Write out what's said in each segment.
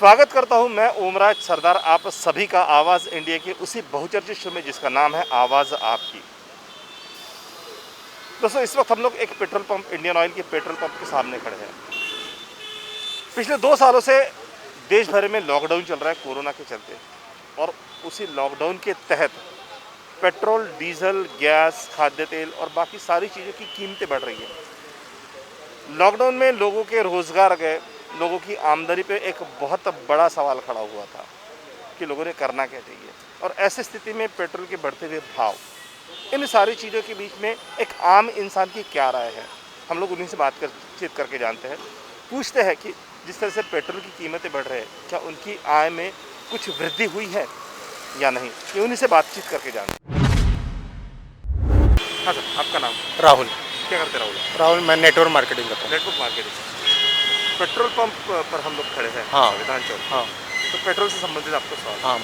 स्वागत करता हूं मैं ओमराज सरदार, आप सभी का आवाज़ इंडिया के उसी बहुचर्चित शो में जिसका नाम है आवाज़ आपकी। दोस्तों, इस वक्त हम लोग एक पेट्रोल पंप, इंडियन ऑयल के पेट्रोल पंप के सामने खड़े हैं। पिछले 2 सालों से देश भर में लॉकडाउन चल रहा है कोरोना के चलते, और उसी लॉकडाउन के तहत पेट्रोल, डीजल, गैस, खाद्य तेल और बाकी सारी चीज़ों की कीमतें बढ़ रही हैं। लॉकडाउन में लोगों के रोज़गार गए, लोगों की आमदनी पे एक बहुत बड़ा सवाल खड़ा हुआ था कि लोगों ने करना क्या चाहिए। और ऐसी स्थिति में पेट्रोल के बढ़ते हुए भाव, इन सारी चीज़ों के बीच में एक आम इंसान की क्या राय है, हम लोग उन्हीं से बातचीत करके जानते हैं। पूछते हैं कि जिस तरह से पेट्रोल की कीमतें बढ़ रही है, क्या उनकी आय में कुछ वृद्धि हुई है या नहीं, ये उन्हीं से बातचीत करके जानते हैं। हाँ सर, आपका नाम? राहुल। क्या करते राहुल? राहुल, मैं नेटवर्क मार्केटिंग करता हूँ। Network marketing. पेट्रोल पंप पर हम लोग खड़े हैं। हाँ। विधान चौक। हाँ तो पेट्रोल से संबंधित आपको सवाल। हाँ।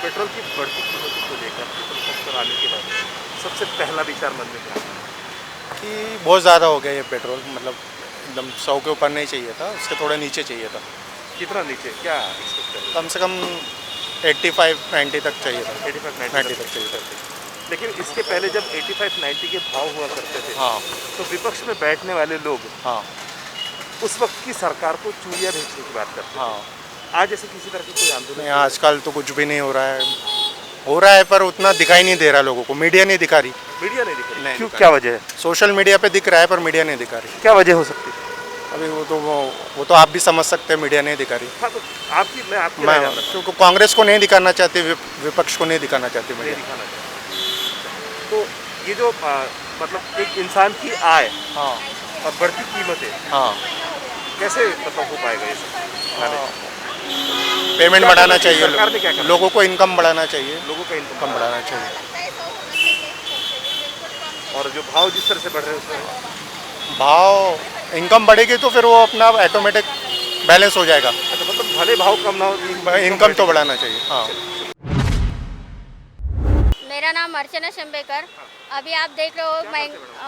पेट्रोल की बढ़ती कीमतों को लेकर पेट्रोल पंप पर आने के बाद सबसे पहला विचार मन में क्या आता है? कि बहुत ज़्यादा हो गया ये पेट्रोल, मतलब एकदम 100 के ऊपर नहीं चाहिए था, उसके थोड़े नीचे चाहिए था। कितना नीचे, क्या एक्सपेक्ट कर रहे हैं? कम से कम 85-90 तक चाहिए था। 85-90 तक चाहिए था। लेकिन इसके पहले जब 85-90 के भाव हुआ करते थे, हाँ तो विपक्ष में बैठने वाले लोग हाँ उस वक्त की सरकार को चूड़ियाँ भेजने की बात करते थे। हाँ। आज ऐसे किसी तरह की कोई आंदोलन नहीं, आजकल तो कुछ भी नहीं हो रहा है पर उतना दिखाई नहीं दे रहा लोगों को, मीडिया नहीं दिखा रही। मीडिया नहीं दिख रही? नहीं क्यों, दिखा क्या वजह है? सोशल मीडिया पे दिख रहा है पर मीडिया नहीं दिखा रही। क्या वजह हो सकती है? अभी वो तो आप भी समझ सकते हैं, मीडिया नहीं दिखा रही। हाँ, तो मैं आपकी राय जानना चाहता हूँ। क्योंकि कांग्रेस को नहीं दिखाना चाहती, विपक्ष को नहीं दिखाना चाहती नहीं मीडिया। दिखाना चाहिए। तो ये जो मतलब एक इंसान की आय हाँ और बढ़ती कीमतें हाँ। कैसे मतलब हो पाएगा ये सब? पेमेंट बढ़ाना चाहिए, सरकार ने क्या करना? लोगों को इनकम बढ़ाना चाहिए, लोगों का इनकम इनकम बढ़ाना चाहिए। और जो भाव जिस तरह से बढ़ रहे हैं उसमें भाव, इनकम बढ़ेगी तो फिर वो अपना ऑटोमेटिक बैलेंस हो जाएगा। अच्छा, मतलब भले भाव कम ना हो, इनकम तो बढ़ाना चाहिए। हाँ। मेरा नाम अर्चना शंबेकर। अभी आप देख रहे हो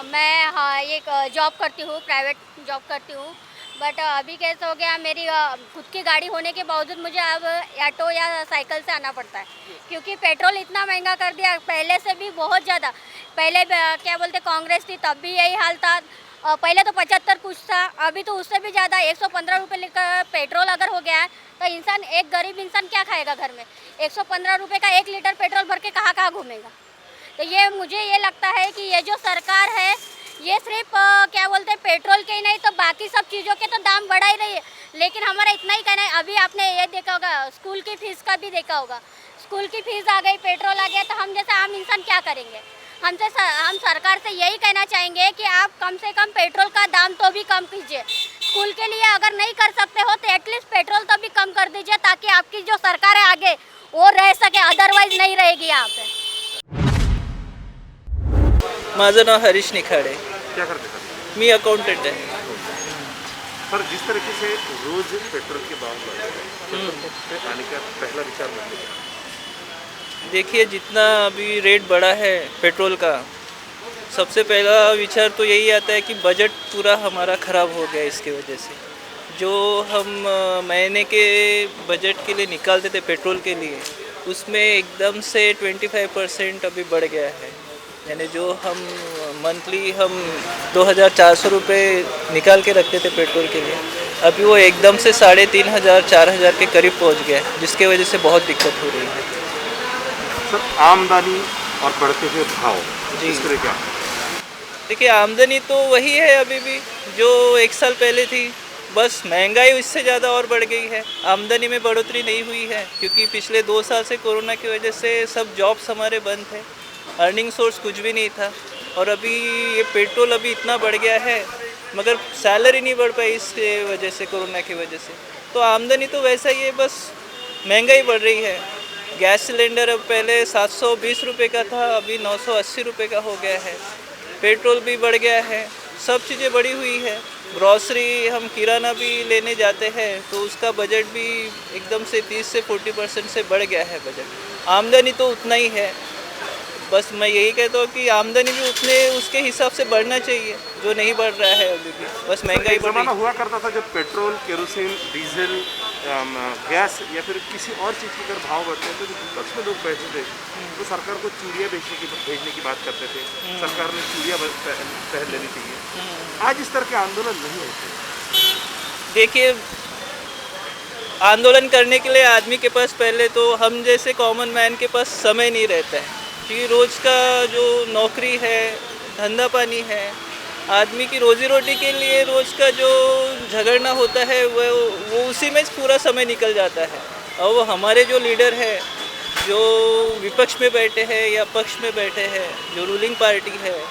मैं हाँ एक जॉब करती हूँ, प्राइवेट जॉब करती हूँ। बट अभी कैसे हो गया, मेरी खुद की गाड़ी होने के बावजूद मुझे अब ऑटो या साइकिल से आना पड़ता है, क्योंकि पेट्रोल इतना महंगा कर दिया। पहले से भी बहुत ज़्यादा, पहले क्या बोलते कांग्रेस थी तब भी यही हाल था। पहले तो 75 कुछ था, अभी तो उससे भी ज़्यादा 115 रुपये लीटर पेट्रोल अगर हो गया है तो इंसान, एक गरीब इंसान क्या खाएगा घर में? 115 रुपये का 1 लीटर पेट्रोल भर के कहाँ कहाँ घूमेगा? तो ये मुझे ये लगता है कि ये जो सरकार है, ये सिर्फ क्या बोलते हैं पेट्रोल के ही नहीं तो बाकी सब चीज़ों के तो दाम बढ़ा ही रही है। लेकिन हमारा इतना ही कहना है, अभी आपने ये देखा होगा, स्कूल की फ़ीस का भी देखा होगा। स्कूल की फ़ीस आ गई, पेट्रोल आ गया, तो हम जैसे आम इंसान क्या करेंगे? हम सरकार से यही कहना चाहेंगे कि आप कम से कम पेट्रोल का दाम तो भी कम कीजिए। स्कूल के लिए अगर नहीं कर सकते हो तो एटलीस्ट पेट्रोल तो भी कम कर दीजिए, ताकि आपकी जो सरकार है आगे वो रह सके, अदरवाइज नहीं रहेगी यहाँ पे। माझं नाव हरीश निखाडे, क्या करते सर? मी अकाउंटंट आहे। सर, जिस तरीके से रोज पेट्रोल के भाव बढ़ रहे हैं, पेट्रोल पंप पे आने का पहला विचार मन में क्या है? देखिए, जितना अभी रेट बढ़ा है पेट्रोल का, सबसे पहला विचार तो यही आता है कि बजट पूरा हमारा ख़राब हो गया इसकी वजह से। जो हम महीने के बजट के लिए निकालते थे पेट्रोल के लिए, उसमें एकदम से 25% अभी बढ़ गया है। यानी जो हम मंथली 2400 रुपये निकाल के रखते थे पेट्रोल के लिए, अभी वो एकदम से 3500-4000 के करीब पहुंच गया है, जिसके वजह से बहुत दिक्कत हो रही है। सर, आमदनी और बढ़ते हुए भाव, जी। इस तरह क्या? देखिए, आमदनी तो वही है अभी भी जो 1 साल पहले थी, बस महंगाई इससे ज़्यादा और बढ़ गई है। आमदनी में बढ़ोतरी नहीं हुई है, क्योंकि पिछले 2 साल से कोरोना की वजह से सब जॉब्स हमारे बंद थे, अर्निंग सोर्स कुछ भी नहीं था। और अभी ये पेट्रोल अभी इतना बढ़ गया है, मगर सैलरी नहीं बढ़ पाई इसके वजह से, कोरोना की वजह से। तो आमदनी तो वैसा ही है, बस महंगाई बढ़ रही है। गैस सिलेंडर अब पहले 720 रुपये का था, अभी 980 रुपये का हो गया है। पेट्रोल भी बढ़ गया है, सब चीज़ें बढ़ी हुई है। ग्रॉसरी, हम किराना भी लेने जाते हैं तो उसका बजट भी एकदम से 30 से 40% से बढ़ गया है बजट। आमदनी तो उतना ही है, बस मैं यही कहता हूँ कि आमदनी भी उतने उसके हिसाब से बढ़ना चाहिए, जो नहीं बढ़ रहा है अभी भी, बस महंगाई बढ़ रही जमाना है। हुआ करता था जब पेट्रोल, केरोसिन, डीजल गैस या फिर किसी और चीज़ के अगर भाव बढ़ते हैं तो जो विपक्ष में लोग बैठे थे तो सरकार को चूड़ियाँ भेजने की बात करते थे, सरकार ने चूड़ियाँ पहन लेनी चाहिए। आज इस तरह के आंदोलन नहीं होते। देखिए, आंदोलन करने के लिए आदमी के पास पहले तो हम जैसे कॉमन मैन के पास समय नहीं रहता है, क्योंकि रोज़ का जो नौकरी है, धंधा पानी है, आदमी की रोजी रोटी के लिए रोज़ का जो झगड़ना होता है वो उसी में पूरा समय निकल जाता है। और वो हमारे जो लीडर है, जो विपक्ष में बैठे हैं या पक्ष में बैठे हैं, जो रूलिंग पार्टी है,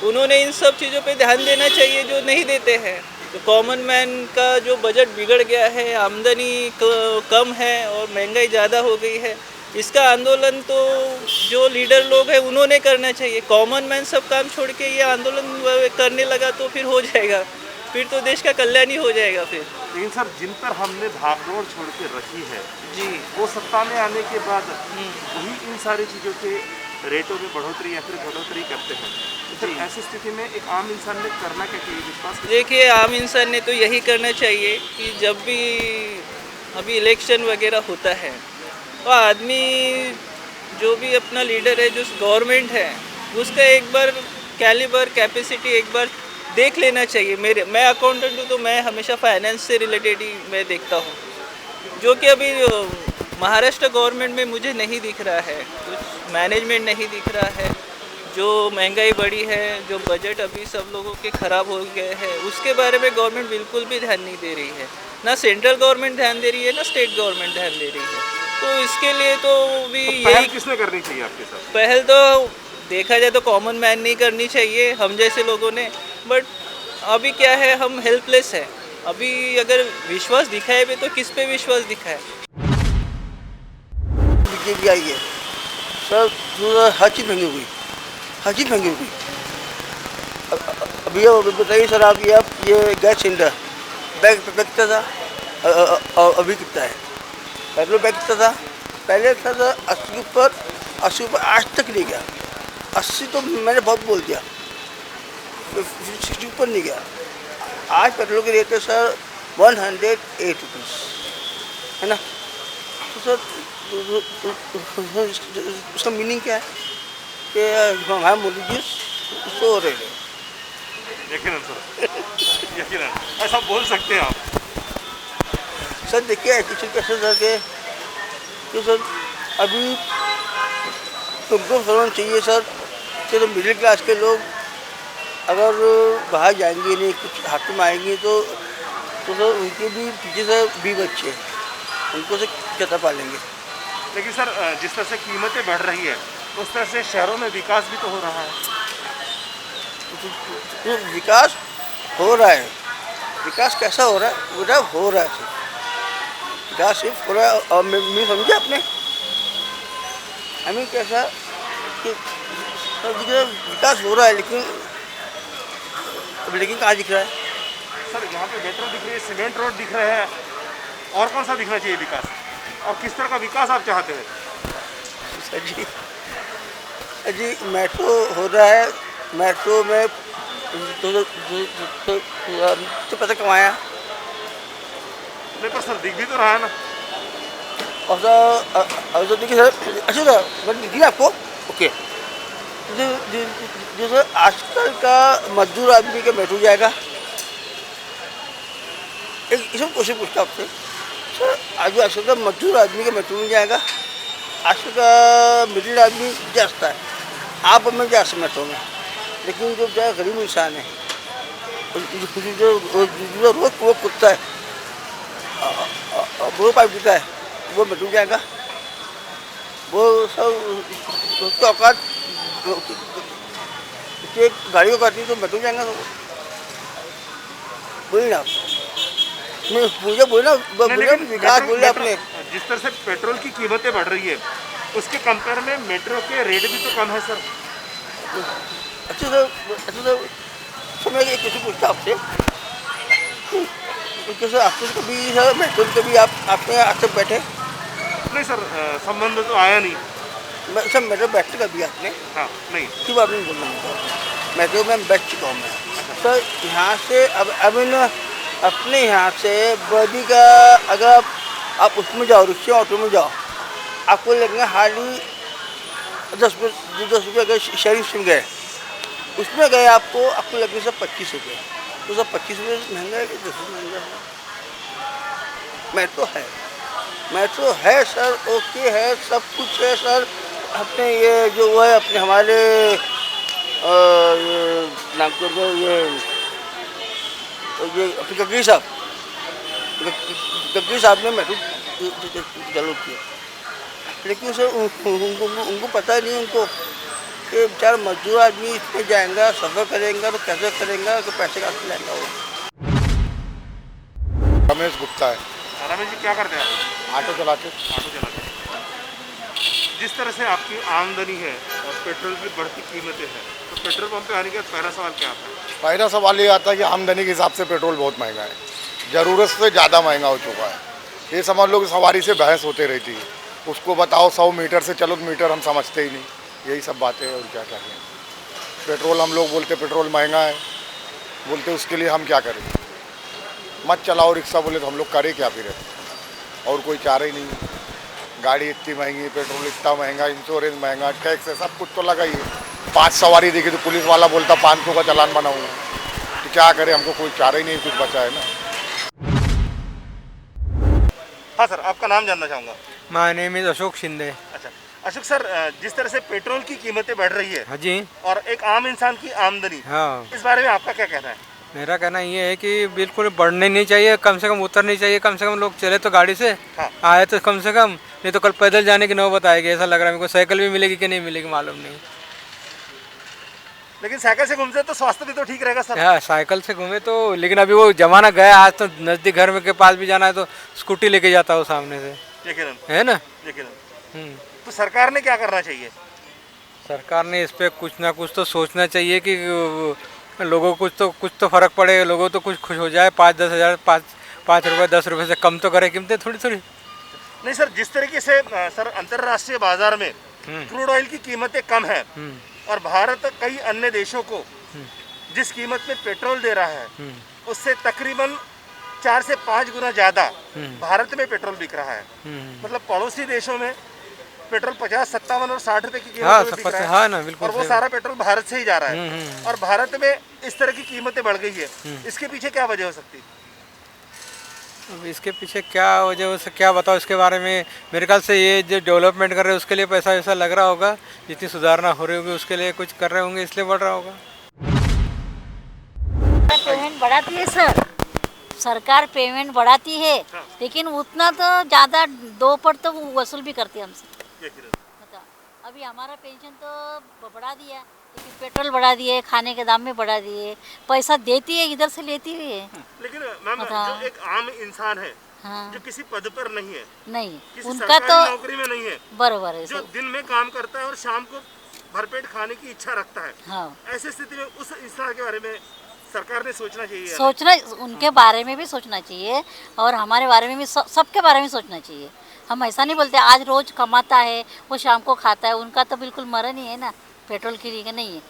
उन्होंने इन सब चीज़ों पे ध्यान देना चाहिए जो नहीं देते हैं। तो कॉमन मैन का जो बजट बिगड़ गया है, आमदनी कम है और महंगाई ज़्यादा हो गई है, इसका आंदोलन तो जो लीडर लोग हैं उन्होंने करना चाहिए। कॉमन मैन सब काम छोड़ के ये आंदोलन करने लगा तो फिर हो जाएगा, फिर तो देश का कल्याण ही हो जाएगा फिर। लेकिन सर, जिन पर हमने भागदौड़ छोड़ के रखी है जी, वो सत्ता में आने के बाद वही इन सारी चीज़ों के रेटों में बढ़ोतरी या फिर घटोतरी करते हैं। तो फिर ऐसी स्थिति में एक आम इंसान ने करना क्या चाहिए? विश्वास देखिए, आम इंसान ने तो यही करना चाहिए कि जब भी अभी इलेक्शन वगैरह होता है तो आदमी जो भी अपना लीडर है, जो गवर्नमेंट है, उसका एक बार कैलिबर कैपेसिटी एक बार देख लेना चाहिए। मैं अकाउंटेंट हूँ तो मैं हमेशा फाइनेंस से रिलेटेड ही मैं देखता हूँ, जो कि अभी महाराष्ट्र गवर्नमेंट में मुझे नहीं दिख रहा है, कुछ मैनेजमेंट नहीं दिख रहा है। जो महंगाई बढ़ी है, जो बजट अभी सब लोगों के ख़राब हो गए हैं, उसके बारे में गवर्नमेंट बिल्कुल भी ध्यान नहीं दे रही है। ना सेंट्रल गवर्नमेंट ध्यान दे रही है, ना स्टेट गवर्नमेंट ध्यान दे रही है। तो इसके लिए तो भी तो पहल यही किसने करनी चाहिए आपके साथ? पहल तो देखा जाए तो कॉमन मैन नहीं करनी चाहिए, हम जैसे लोगों ने। बट अभी क्या है, हम हेल्पलेस है। अभी अगर विश्वास दिखाए भी तो किस पे विश्वास दिखाए? बीजेपी आई है सर, पूरा हर चीज़ महंगी हुई, हर चीज़ महंगी हुई। अभी ये बताइए सर, आप ये गैस सिलेंडर बैग कितना था और अभी कितना है? पेट्रोल बैग कितना था? पहले था 80 ऊपर आज तक नहीं गया। 80 तो मैंने बहुत बोल दिया, 60 ऊपर नहीं गया। आज पेट्रोल के रेट है सर 108 रुपीज़, है ना? तो सर उसका मीनिंग क्या है कि हमारे मोदी जी सो रहे हैं। यकीनन सर, यकीनन ऐसा बोल सकते हैं आप। सर देखिए, एक्चुअली कैसे सर के तो सर अभी तुमको समझना चाहिए सर कि तो मिडिल क्लास के लोग अगर बाहर जाएंगे नहीं, कुछ हाथ में आएंगे तो सर उनके भी पीछे से भी बच्चे हैं, उनको से क्या पालेंगे। लेकिन सर, जिस तरह से कीमतें बढ़ रही है उस तरह से शहरों में विकास भी तो हो रहा है। तो विकास हो रहा है, विकास कैसा हो रहा है? बेटा हो रहा है सिर्फ, विकास सिर्फ हो रहा है। और मैं समझे आपने, हमें कैसा कि विकास हो रहा है, लेकिन कहाँ दिख रहा है? सर, यहाँ पे मेट्रो दिख रही है, सीमेंट रोड दिख रहे हैं, और कौन सा दिखना चाहिए विकास? और किस तरह का विकास आप चाहते हैं? सर जी मेट्रो हो रहा है, मेट्रो में तो पैसा कमाया। नहीं पर सर, दिख भी तो रहा है ना। और सर देखिए सर, अच्छा सर दिखी आपको? ओके, जो सर आजकल का मजदूर आदमी का मेट्रो जाएगा, एक इसमें क्वेश्चन पूछता आपसे सर, आज आजकल का मजदूर आदमी का मेट्रो नहीं जाएगा, आजकल का मिडिल आदमी जाता है, आप में जा सकते मेट्रो में, लेकिन जो क्या गरीब इंसान है, जो रोज वो कुत्ता है, वो पाइप पीता है, वो मेट्रो जाएगा? वो सब औकात गाड़ी को काटनी तो मेट्रो जाएगा? बोलिए ना, मुझे बोलना विकास बोले आपने। जिस तरह से पेट्रोल की कीमतें बढ़ रही है उसके कंपेयर में मेट्रो के रेट भी तो कम है सर। अच्छा सर मैं एक क्वेश्चन पूछता आपसे, सर आपसे कभी सर मेट्रो में कभी आपने आज तक बैठे? नहीं सर, संबंध तो आया नहीं। सर मेट्रो बैठने कभी आपने? हाँ, नहीं। क्यों आपने बोलना मुझे? मेट्रो में बैठ चुका हूँ मैं सर। यहाँ से अब अपने यहाँ से बॉडी का अगर आप उसमें जाओ, रिक्शे ऑटो में जाओ, आपको लगेगा हार्डली 10 रुपये। अगर शरीफ सिंह गए, उसमें गए आपको लगेगा सब 25 रुपये। तो सब 25 रुपये महंगा है कि 10 रुपये महंगा है? मेट्रो है सर, ओके है, सब कुछ है सर। अपने ये जो वो है अपने हमारे नागपुर में ये अपने गगरी साहब ने मेट्रो चालू किया, लेकिन सर उनको पता नहीं उनको कि बेचारा मजदूर आदमी इसमें जाएगा, सफ़र करेगा तो कैसे करेगा, तो पैसे कहाँ से लाएगा वो। रमेश गुप्ता है। रमेश जी क्या करते हैं आप? ऑटो चलाते। ऑटो चलाते हैं। जिस तरह से आपकी आमदनी है और पेट्रोल की बढ़ती कीमतें हैं, तो पेट्रोल पंप पे आने के बाद पहला सवाल क्या आता है? पहला सवाल ये आता है कि आमदनी के हिसाब से पेट्रोल बहुत महंगा है, ज़रूरत से ज़्यादा महंगा हो चुका है। ये समझ लो कि सवारी से बहस होते रहती है, उसको बताओ 100 मीटर से चलो तो मीटर हम समझते ही नहीं, यही सब बातें और क्या क्या करें। पेट्रोल हम लोग बोलते पेट्रोल महंगा है, बोलते उसके लिए हम क्या करें? मत चलाओ रिक्शा बोले तो हम लोग करें क्या फिर? और कोई चारा ही नहीं। गाड़ी इतनी महंगी, पेट्रोल इतना महंगा, इंश्योरेंस महंगा, टैक्स है, सब कुछ तो लगा ही है। 5 सवारी देखी तो पुलिस वाला बोलता 500 का चालान बनाऊंगा, तो क्या करें? हमको कोई चारा ही नहीं, कुछ बचा है ना। हाँ सर, आपका नाम जानना चाहूँगा। My name is Ashok Shinde. अच्छा अशोक सर, जिस तरह से पेट्रोल की कीमतें बढ़ रही है हाँ जी। और एक आम इंसान की आमदनी, हाँ, इस बारे में आपका क्या कहना है? मेरा कहना ये है कि बिल्कुल बढ़ने नहीं चाहिए, कम से कम उतरनी चाहिए। कम से कम लोग चले तो गाड़ी से, हाँ। आए तो कम से कम, नहीं तो कल पैदल जाने की नौबत आएगी। ऐसा लग रहा है मेरे को। साइकिल भी मिलेगी कि नहीं मिलेगी मालूम नहीं। लेकिन साइकिल से घूमते तो स्वास्थ्य भी तो ठीक रहेगा सर। हाँ, साइकिल से घूमे तो, लेकिन अभी वो जमाना गया। आज तो नज़दीक घर में के पास भी जाना है तो स्कूटी लेके जाता हूँ सामने से, यकीनन है ना। यकीनन। तो सरकार ने क्या करना चाहिए? सरकार ने इस पर कुछ ना कुछ तो सोचना चाहिए कि लोगों को कुछ तो फ़र्क पड़े, लोगों तो कुछ खुश हो जाए। 5-10 हज़ार, 5 रुपये 10 रुपये से कम तो करे कीमतें थोड़ी थोड़ी। नहीं सर, जिस तरीके से सर अंतर्राष्ट्रीय बाजार में क्रूड ऑयल की कीमतें कम है और भारत कई अन्य देशों को जिस कीमत में पेट्रोल दे रहा है उससे तकरीबन 4 से 5 गुना ज़्यादा भारत में पेट्रोल बिक रहा है। मतलब पड़ोसी देशों में पेट्रोल 50, 57 और 60 रुपए की कीमत में बिक रहा है। हाँ ना, बिल्कुल। और वो सारा पेट्रोल भारत से ही जा रहा है और भारत में इस तरह की कीमतें बढ़ गई है। इसके पीछे क्या वजह हो सकती है? अब इसके पीछे क्या वजह हो सकती, क्या बताओ इसके बारे में। मेरे ख्याल से ये जो डेवलपमेंट कर रहे हैं उसके लिए पैसा वैसा लग रहा होगा, जितनी सुधारना हो रही होगी उसके लिए कुछ कर रहे होंगे, इसलिए बढ़ रहा होगा। पेमेंट बढ़ाती है सर, सरकार पेमेंट बढ़ाती है, लेकिन उतना तो ज़्यादा 2 पर तो वसूल भी करती है हमसे। बताओ, अभी हमारा पेंशन तो बढ़ा दिया, लेकिन पेट्रोल बढ़ा दिए, खाने के दाम में बढ़ा दिए, पैसा देती है इधर से लेती हुई है। लेकिन मैम, जो एक आम इंसान है, हाँ, जो किसी पद पर नहीं है, नहीं, किसी उनका सरकारी तो नौकरी में नहीं है, बराबर है जो सर। दिन में काम करता है और शाम को भरपेट खाने की इच्छा रखता है, हाँ, ऐसी स्थिति में उस इंसान के बारे में सरकार ने सोचना चाहिए। सोचना, उनके बारे में भी सोचना चाहिए और हमारे बारे में भी, सबके बारे में सोचना चाहिए। हम ऐसा नहीं बोलते आज रोज कमाता है वो शाम को खाता है, उनका तो बिल्कुल मरण ही है ना, पेट्रोल की लिए नहीं है।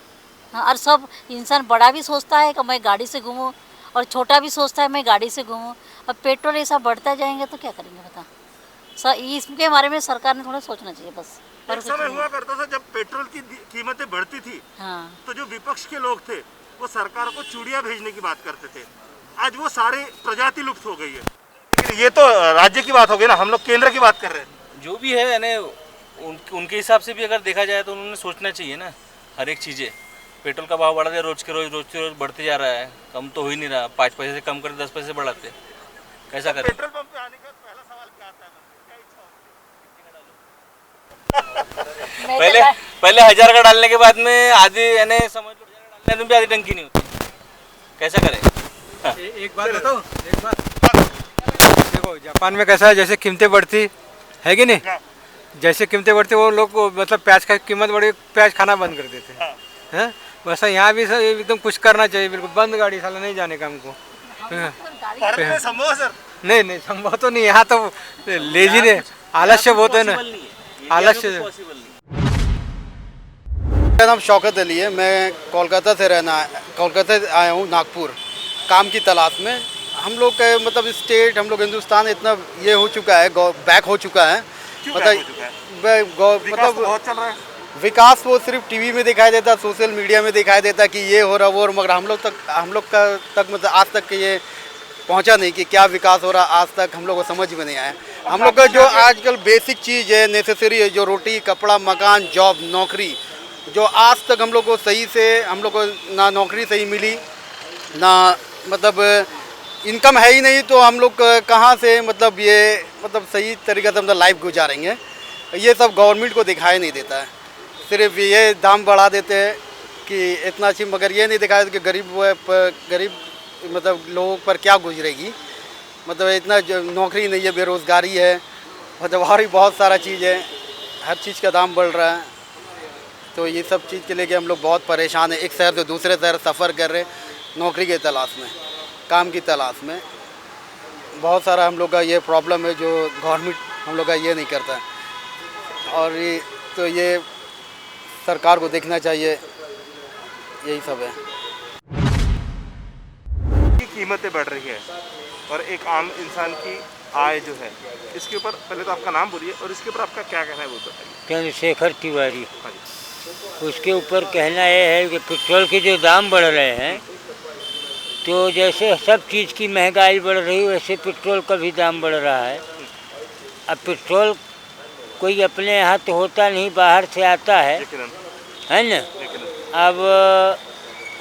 हाँ, और सब इंसान बड़ा भी सोचता है कि मैं गाड़ी से घूमूँ और छोटा भी सोचता है मैं गाड़ी से घूमूँ। अब पेट्रोल ऐसा बढ़ता जाएंगे तो क्या करेंगे बता। इसके बारे में सरकार ने थोड़ा सोचना चाहिए बस। एक समय हुआ करता था जब पेट्रोल की कीमतें बढ़ती थी, हाँ, तो जो विपक्ष के लोग थे वो सरकार को चूड़ियां भेजने की बात करते थे। आज वो सारे प्रजाति लुप्त हो गई है। लेकिन ये तो राज्य की बात हो गई ना, हम लोग केंद्र की बात कर रहे हैं। जो भी है यानी उनके हिसाब से भी अगर देखा जाए तो उन्होंने सोचना चाहिए ना हर एक चीज़ें। पेट्रोल का भाव बढ़ा दिया, रोज के रोज बढ़ते जा रहा है, कम तो हो ही नहीं रहा। 5 पैसे से कम कर 10 पैसे बढ़ाते, कैसा करें? पेट्रोल पंप पे आने का पहला सवाल क्या आता है? क्या इच्छा होती है? पहले 1000 का डालने के बाद में आधी यानी समझ लो 1000 का डालने में भी आधी टंकी नहीं होती, कैसा करें? एक बात बताओ, एक बात देखो, जापान में कैसा है, जैसे कीमतें बढ़ती है कि नहीं, जैसे कीमतें बढ़ती वो लोग मतलब प्याज का कीमत बढ़ी, प्याज खाना बंद कर देते हैं। वैसा यहाँ भी सर एकदम कुछ करना चाहिए, बिल्कुल बंद गाड़ी, साला नहीं जाने का हमको। भारत में संभव है सर? नहीं संभव तो नहीं, यहाँ तो लेजी ने आलस्य बहुत है ना, आलस्य। मेरा नाम शौकत अली है, मैं कोलकाता से आया हूँ नागपुर काम की तलाश में। हम लोग का मतलब स्टेट, हम लोग हिंदुस्तान इतना ये हो चुका है, बैक हो चुका है। क्यों मतलब back हो चुका है? विकास तो बहुत चल रहा है। विकास वो सिर्फ टीवी में दिखाई देता, सोशल मीडिया में दिखाई देता कि ये हो रहा वो, और मगर हम लोग तक मतलब आज तक ये पहुंचा नहीं कि क्या विकास हो रहा। आज तक हम लोग को समझ में नहीं आया। हम लोग का जो आजकल बेसिक चीज़ है, नेसेसरी है, जो रोटी कपड़ा मकान जॉब नौकरी, जो आज तक हम लोग को सही से, हम लोग को ना नौकरी सही मिली, ना मतलब इनकम है ही नहीं, तो हम लोग कहाँ से मतलब ये मतलब सही तरीके से मतलब लाइफ गुजारेंगे। ये सब गवर्नमेंट को दिखाई नहीं देता है। सिर्फ ये दाम बढ़ा देते हैं कि इतना अच्छी, मगर ये नहीं दिखाया कि गरीब मतलब लोगों पर क्या गुजरेगी। मतलब इतना नौकरी नहीं है, बेरोज़गारी है, मतलब और भी बहुत सारा चीज़ है, हर चीज़ का दाम बढ़ रहा है। तो ये सब चीज़ के लेके हम लोग बहुत परेशान हैं। एक शहर से दूसरे शहर सफ़र कर रहे, नौकरी के तलाश में, काम की तलाश में। बहुत सारा हम लोग का ये प्रॉब्लम है जो गवर्नमेंट हम लोग का ये नहीं करता है। और ये तो ये सरकार को देखना चाहिए, यही सब है। की कीमतें बढ़ रही है और एक आम इंसान की आय जो है, इसके ऊपर पहले तो आपका नाम बोलिए और इसके ऊपर आपका क्या कहना है वो बताइए। चंद्रशेखर तिवारी। हाँ जी। उसके ऊपर कहना यह है कि पेट्रोल के जो दाम बढ़ रहे हैं, तो जैसे सब चीज़ की महंगाई बढ़ रही है वैसे पेट्रोल का भी दाम बढ़ रहा है। अब पेट्रोल कोई अपने यहाँ तो होता नहीं, बाहर से आता है ना। अब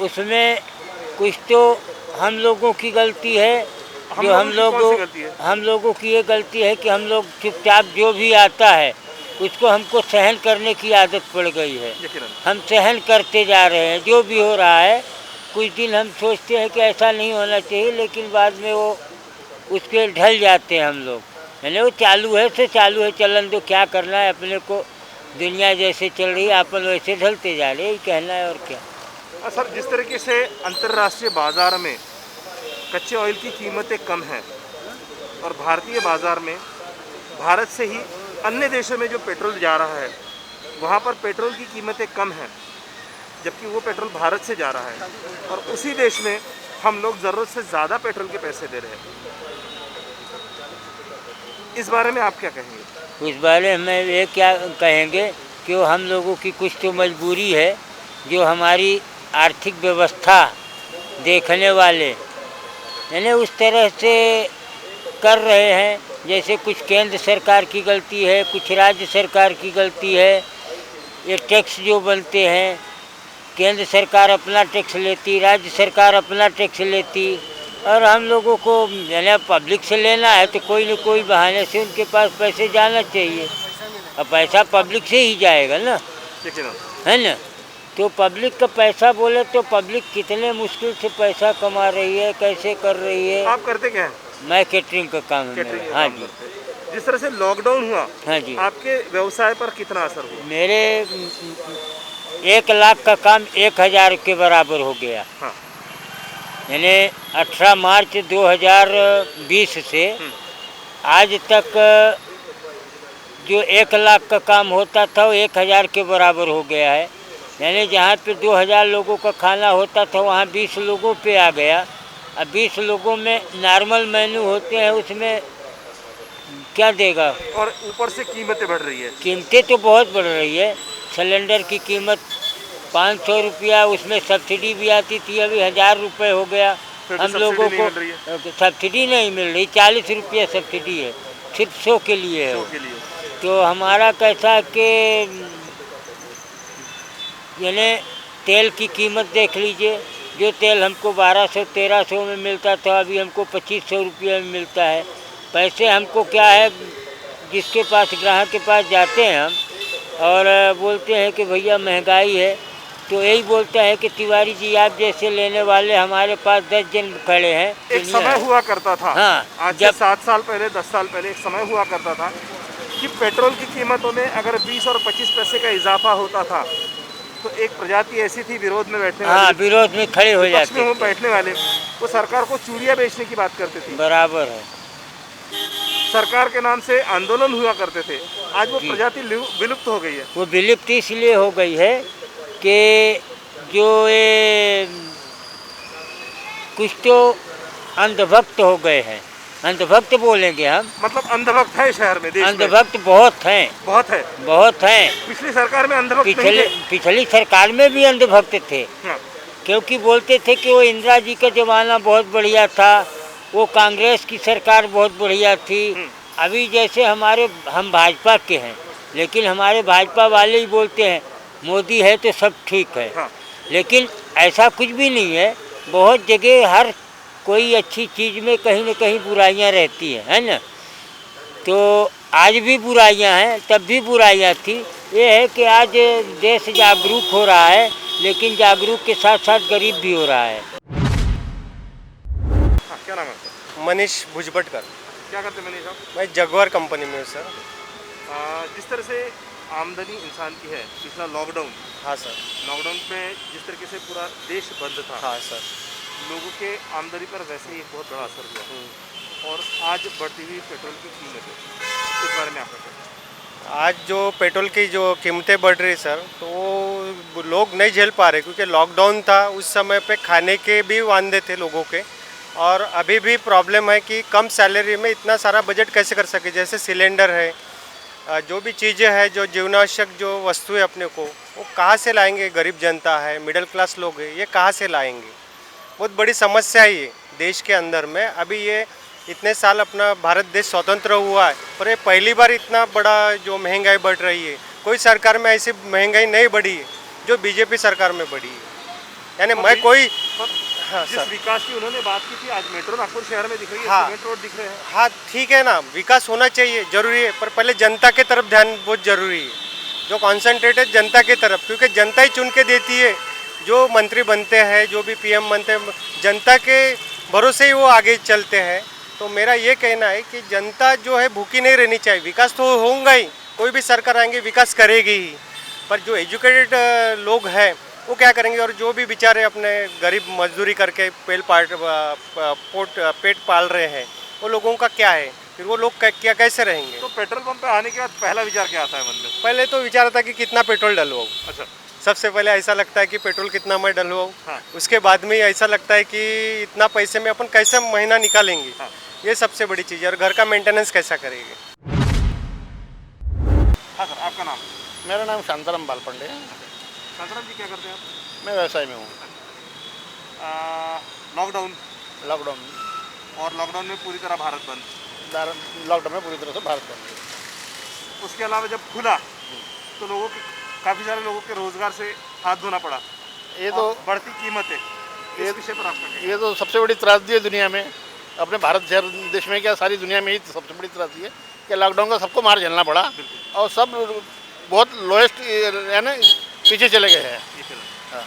उसमें कुछ तो हम लोगों की गलती है, जो हम लोगों की ये गलती है कि हम लोग चुपचाप जो भी आता है उसको हमको सहन करने की आदत पड़ गई है। हम सहन करते जा रहे हैं जो भी हो रहा है। कुछ दिन हम सोचते हैं कि ऐसा नहीं होना चाहिए, लेकिन बाद में वो उसके ढल जाते हैं हम लोग। यानी वो चालू है तो चालू है, चलन दो, क्या करना है अपने को। दुनिया जैसे चल रही है अपन वैसे ढलते जा रहे हैं, यही कहना है और क्या। सर, जिस तरीके से अंतर्राष्ट्रीय बाज़ार में कच्चे ऑयल की कीमतें कम हैं और भारतीय बाज़ार में भारत से ही अन्य देशों में जो पेट्रोल जा रहा है वहाँ पर पेट्रोल की कीमतें कम हैं, जबकि वो पेट्रोल भारत से जा रहा है और उसी देश में हम लोग ज़रूरत से ज़्यादा पेट्रोल के पैसे दे रहे हैं। इस बारे में आप क्या कहेंगे? इस बारे में ये क्या कहेंगे कि वो हम लोगों की कुछ तो मजबूरी है, जो हमारी आर्थिक व्यवस्था देखने वाले यानी उस तरह से कर रहे हैं। जैसे कुछ केंद्र सरकार की गलती है, कुछ राज्य सरकार की गलती है। ये टैक्स जो बनते हैं, केंद्र सरकार अपना टैक्स लेती, राज्य सरकार अपना टैक्स लेती, और हम लोगों को यानी पब्लिक से लेना है तो कोई न कोई बहाने से उनके पास पैसे जाना चाहिए। अब पैसा पब्लिक से ही जाएगा ना, है ना। तो पब्लिक का पैसा बोले तो पब्लिक कितने मुश्किल से पैसा कमा रही है, कैसे कर रही है। आप करते क्या हैं? मैं कैटरिंग का काम है। हाँ जी। जिस तरह से लॉकडाउन हुआ, हाँ जी, आपके व्यवसाय पर कितना असर हुआ? मेरे 1 लाख का काम 1000 के बराबर हो गया। हाँ। यानी 18 मार्च 2020 से आज तक जो 1 लाख का काम होता था वो 1000 के बराबर हो गया है। यानी जहाँ पे 2000 लोगों का खाना होता था वहाँ 20 लोगों पे आ गया। अब 20 लोगों में नॉर्मल मेन्यू होते हैं, उसमें क्या देगा। और ऊपर से कीमतें बढ़ रही है। कीमतें तो बहुत बढ़ रही है। सिलेंडर की कीमत 500 रुपया, उसमें सब्सिडी भी आती थी, अभी 1000 रुपये हो गया। हम लोगों को सब्सिडी नहीं मिल रही, 40 रुपया सब्सिडी है, सिर्फ 100 के लिए है। तो हमारा कैसा है कि यानी तेल की कीमत देख लीजिए, जो तेल हमको 1200-1300 में मिलता था अभी हमको 2500 रुपये में मिलता है। पैसे हमको क्या है, जिसके पास ग्राहक के पास जाते हैं हम और बोलते हैं कि भैया महंगाई है, तो यही बोलता है कि तिवारी जी आप जैसे लेने वाले हमारे पास 10 जन खड़े हैं। एक समय हुआ करता था, हाँ, आज से 7 साल पहले 10 साल पहले एक समय हुआ करता था कि पेट्रोल की कीमतों में अगर 20 और 25 पैसे का इजाफा होता था तो एक प्रजाति ऐसी थी विरोध में बैठने वाली, हाँ, विरोध में खड़े हो जाते में बैठने वाले, वो सरकार को चूड़ियाँ बेचने की बात करते थे। बराबर है। सरकार के नाम से आंदोलन हुआ करते थे। आज वो प्रजाति विलुप्त हो गई है। वो विलुप्त इसलिए हो गई है कि जो ये कुछ तो अंधभक्त हो गए हैं। अंधभक्त बोलेंगे हम, मतलब अंधभक्त है शहर में, देश में अंधभक्त बहुत हैं, बहुत है। बहुत हैं। पिछली सरकार में अंधभक्त नहीं पिछले थे। पिछली सरकार में भी अंधभक्त थे, हाँ, क्योंकि बोलते थे कि वो इंदिरा जी का ज़माना बहुत बढ़िया था, वो कांग्रेस की सरकार बहुत बढ़िया थी। अभी जैसे हम भाजपा के हैं, लेकिन हमारे भाजपा वाले ही बोलते हैं मोदी है तो सब ठीक है। हाँ। लेकिन ऐसा कुछ भी नहीं है। बहुत जगह हर कोई अच्छी चीज़ में कहीं न कहीं बुराइयां रहती हैं, है ना। तो आज भी बुराइयां हैं, तब भी बुराइयां थी। ये है कि आज देश जागरूक हो रहा है, लेकिन जागरूक के साथ साथ गरीब भी हो रहा है। हाँ, क्या नाम है आपका? मनीष भुजबटकर। क्या करते हैं मनीष आप? मैं जगवार कंपनी में हूँ सर। जिस तरह से आमदनी इंसान की है, पिछला लॉकडाउन, हाँ सर। लॉकडाउन में जिस तरीके से पूरा देश बंद था, हाँ सर। लोगों के आमदनी पर वैसे ही एक बहुत बड़ा असर हुआ। और आज बढ़ती हुई पेट्रोल की कीमतें, इस बारे में आपका क्या? आज जो पेट्रोल की जो कीमतें बढ़ रही सर, तो वो लोग नहीं झेल पा रहे, क्योंकि लॉकडाउन था, उस समय पे खाने के भी वांदे थे लोगों के। और अभी भी प्रॉब्लम है कि कम सैलरी में इतना सारा बजट कैसे कर सके। जैसे सिलेंडर है, जो भी चीज़ें हैं, जो जीवनावश्यक जो वस्तुएं अपने को, वो कहाँ से लाएंगे। गरीब जनता है, मिडिल क्लास लोग हैं, ये कहाँ से लाएंगे। बहुत बड़ी समस्या है ये देश के अंदर में। अभी ये इतने साल अपना भारत देश स्वतंत्र हुआ है, पर ये पहली बार इतना बड़ा जो महंगाई बढ़ रही है। कोई सरकार में ऐसी महंगाई नहीं बढ़ी है जो बीजेपी सरकार में बढ़ी है। यानी मैं कोई हाँ जिस सर। विकास की उन्होंने बात की थी, आज मेट्रो नागपुर शहर में दिख रही है, हाँ। सीमेंट रोड दिख रहे हैं। हाँ ठीक है ना, विकास होना चाहिए, जरूरी है, पर पहले जनता के तरफ ध्यान बहुत जरूरी है। जो कॉन्सेंट्रेट है जनता की तरफ, क्योंकि जनता ही चुन के देती है। जो मंत्री बनते हैं, जो भी पीएम बनते हैं, जनता के भरोसे ही वो आगे चलते हैं। तो मेरा ये कहना है कि जनता जो है भूखी नहीं रहनी चाहिए। विकास तो होगा ही, कोई भी सरकार आएंगे विकास करेगी ही, पर जो एजुकेटेड लोग हैं वो क्या करेंगे। और जो भी बेचारे अपने गरीब मजदूरी करके पेट पाल रहे हैं, वो लोगों का क्या है, फिर वो लोग क्या कैसे रहेंगे। तो पेट्रोल पंप पे आने के बाद पहला विचार क्या आता है मन में? पहले तो विचार था कि कितना पेट्रोल डलवाऊँ। अच्छा। सबसे पहले ऐसा लगता है कि पेट्रोल कितना मैं डलवाऊँ। हाँ। उसके उसके बाद में ऐसा लगता है कि इतना पैसे में अपन कैसे महीना निकालेंगे। हाँ। ये सबसे बड़ी चीज़ है। और घर का मेंटेनेंस कैसा करेंगे। हाँ सर, आपका नाम? मेरा नाम शांताराम बालपंडे है। शांताराम जी, क्या करते हैं आप? मैं व्यवसाय में हूँ। लॉकडाउन, लॉकडाउन और लॉकडाउन में पूरी तरह भारत बंद। लॉकडाउन में पूरी तरह से भारत बंद है। उसके अलावा जब खुला तो लोगों के, काफ़ी सारे लोगों के रोजगार से हाथ धोना पड़ा। ये तो और बढ़ती कीमतें, इस विषय पर आपका क्या? ये तो सबसे बड़ी त्रासदी है दुनिया में। अपने भारत देश में क्या, सारी दुनिया में ही सबसे बड़ी त्रासदी है कि लॉकडाउन का सबको मार झेलना पड़ा। और सब बहुत लोएस्ट यानी पीछे चले गए हैं। ये चला। हाँ।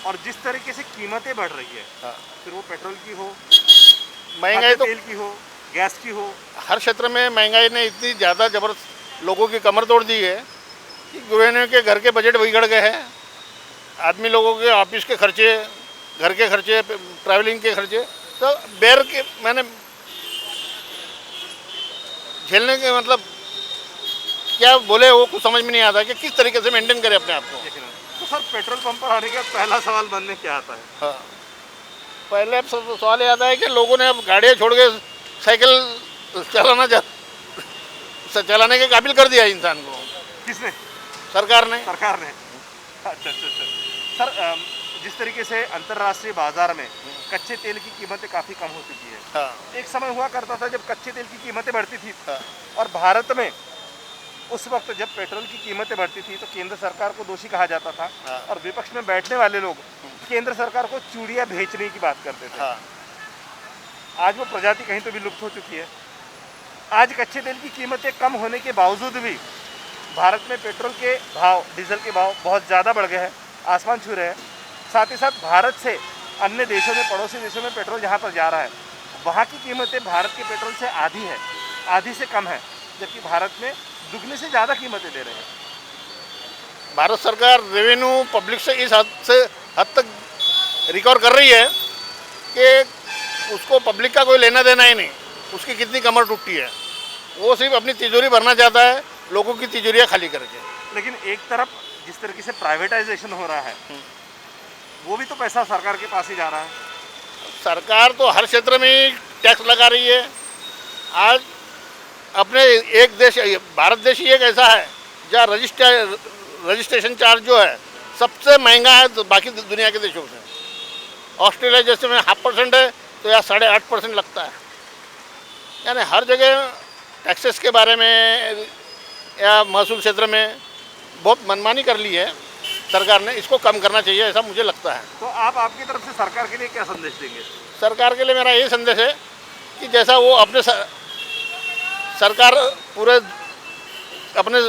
और जिस तरीके से कीमतें बढ़ रही है, हाँ। फिर वो पेट्रोल की हो, महंगाई खाद्य तो तेल की हो, गैस की हो, हर क्षेत्र में महंगाई ने इतनी ज़्यादा जबरदस्त लोगों की कमर तोड़ दी है कि गृहिणियों के घर के बजट बिगड़ गए हैं। आदमी लोगों के ऑफिस के खर्चे, घर के खर्चे, ट्रैवलिंग के खर्चे, तो बेर के मैंने झेलने के मतलब क्या बोले वो कुछ समझ में नहीं आता कि किस तरीके से मेंटेन करें अपने आप को। तो सर पेट्रोल पंप पर आने के बाद पहला सवाल मन में क्या आता है? हाँ, पहले अब सवाल ये आता है कि लोगों ने अब गाड़ियाँ छोड़ के साइकिल चलाने के काबिल कर दिया इंसान को। किसने? सरकार ने। सरकार ने। अच्छा। सर, जिस तरीके से अंतर्राष्ट्रीय बाजार में कच्चे तेल की कीमतें काफ़ी कम हो चुकी है। हाँ। एक समय हुआ करता था जब कच्चे तेल की कीमतें बढ़ती थी। हाँ। और भारत में उस वक्त जब पेट्रोल की कीमतें बढ़ती थी तो केंद्र सरकार को दोषी कहा जाता था। हाँ। और विपक्ष में बैठने वाले लोग केंद्र सरकार को चूड़ियाँ बेचने की बात करते थे। हाँ। आज वो प्रजाति कहीं तो भी लुप्त हो चुकी है। आज कच्चे तेल की कीमतें कम होने के बावजूद भी भारत में पेट्रोल के भाव, डीजल के भाव बहुत ज़्यादा बढ़ गए हैं, आसमान छू रहे हैं। साथ ही साथ भारत से अन्य देशों में, पड़ोसी देशों में पेट्रोल जहाँ पर जा रहा है, वहाँ की कीमतें भारत के पेट्रोल से आधी है, आधी से कम है, जबकि भारत में दुगने से ज़्यादा कीमतें दे रहे हैं। भारत सरकार रेवेन्यू पब्लिक से इस हद तक रिकवर कर रही है कि उसको पब्लिक का कोई लेना देना ही नहीं। उसकी कितनी कमर टूटती है, वो सिर्फ अपनी तिजोरी भरना चाहता है, लोगों की तिजोरियाँ खाली करके। लेकिन एक तरफ जिस तरीके से प्राइवेटाइजेशन हो रहा है, वो भी तो पैसा सरकार के पास ही जा रहा है। सरकार तो हर क्षेत्र में ही टैक्स लगा रही है। आज अपने एक देश, भारत देश ही एक ऐसा है जहाँ रजिस्ट्रेशन चार्ज जो है सबसे महंगा है तो बाकी दुनिया के देशों से। ऑस्ट्रेलिया जैसे में 0.5% है तो यहाँ 8.5% लगता है। यानी हर जगह टैक्सेस के बारे में या महसूल क्षेत्र में बहुत मनमानी कर ली है सरकार ने। इसको कम करना चाहिए ऐसा मुझे लगता है। तो आप आपकी तरफ से सरकार के लिए क्या संदेश देंगे? सरकार के लिए मेरा यही संदेश है कि जैसा वो अपने सरकार पूरे अपने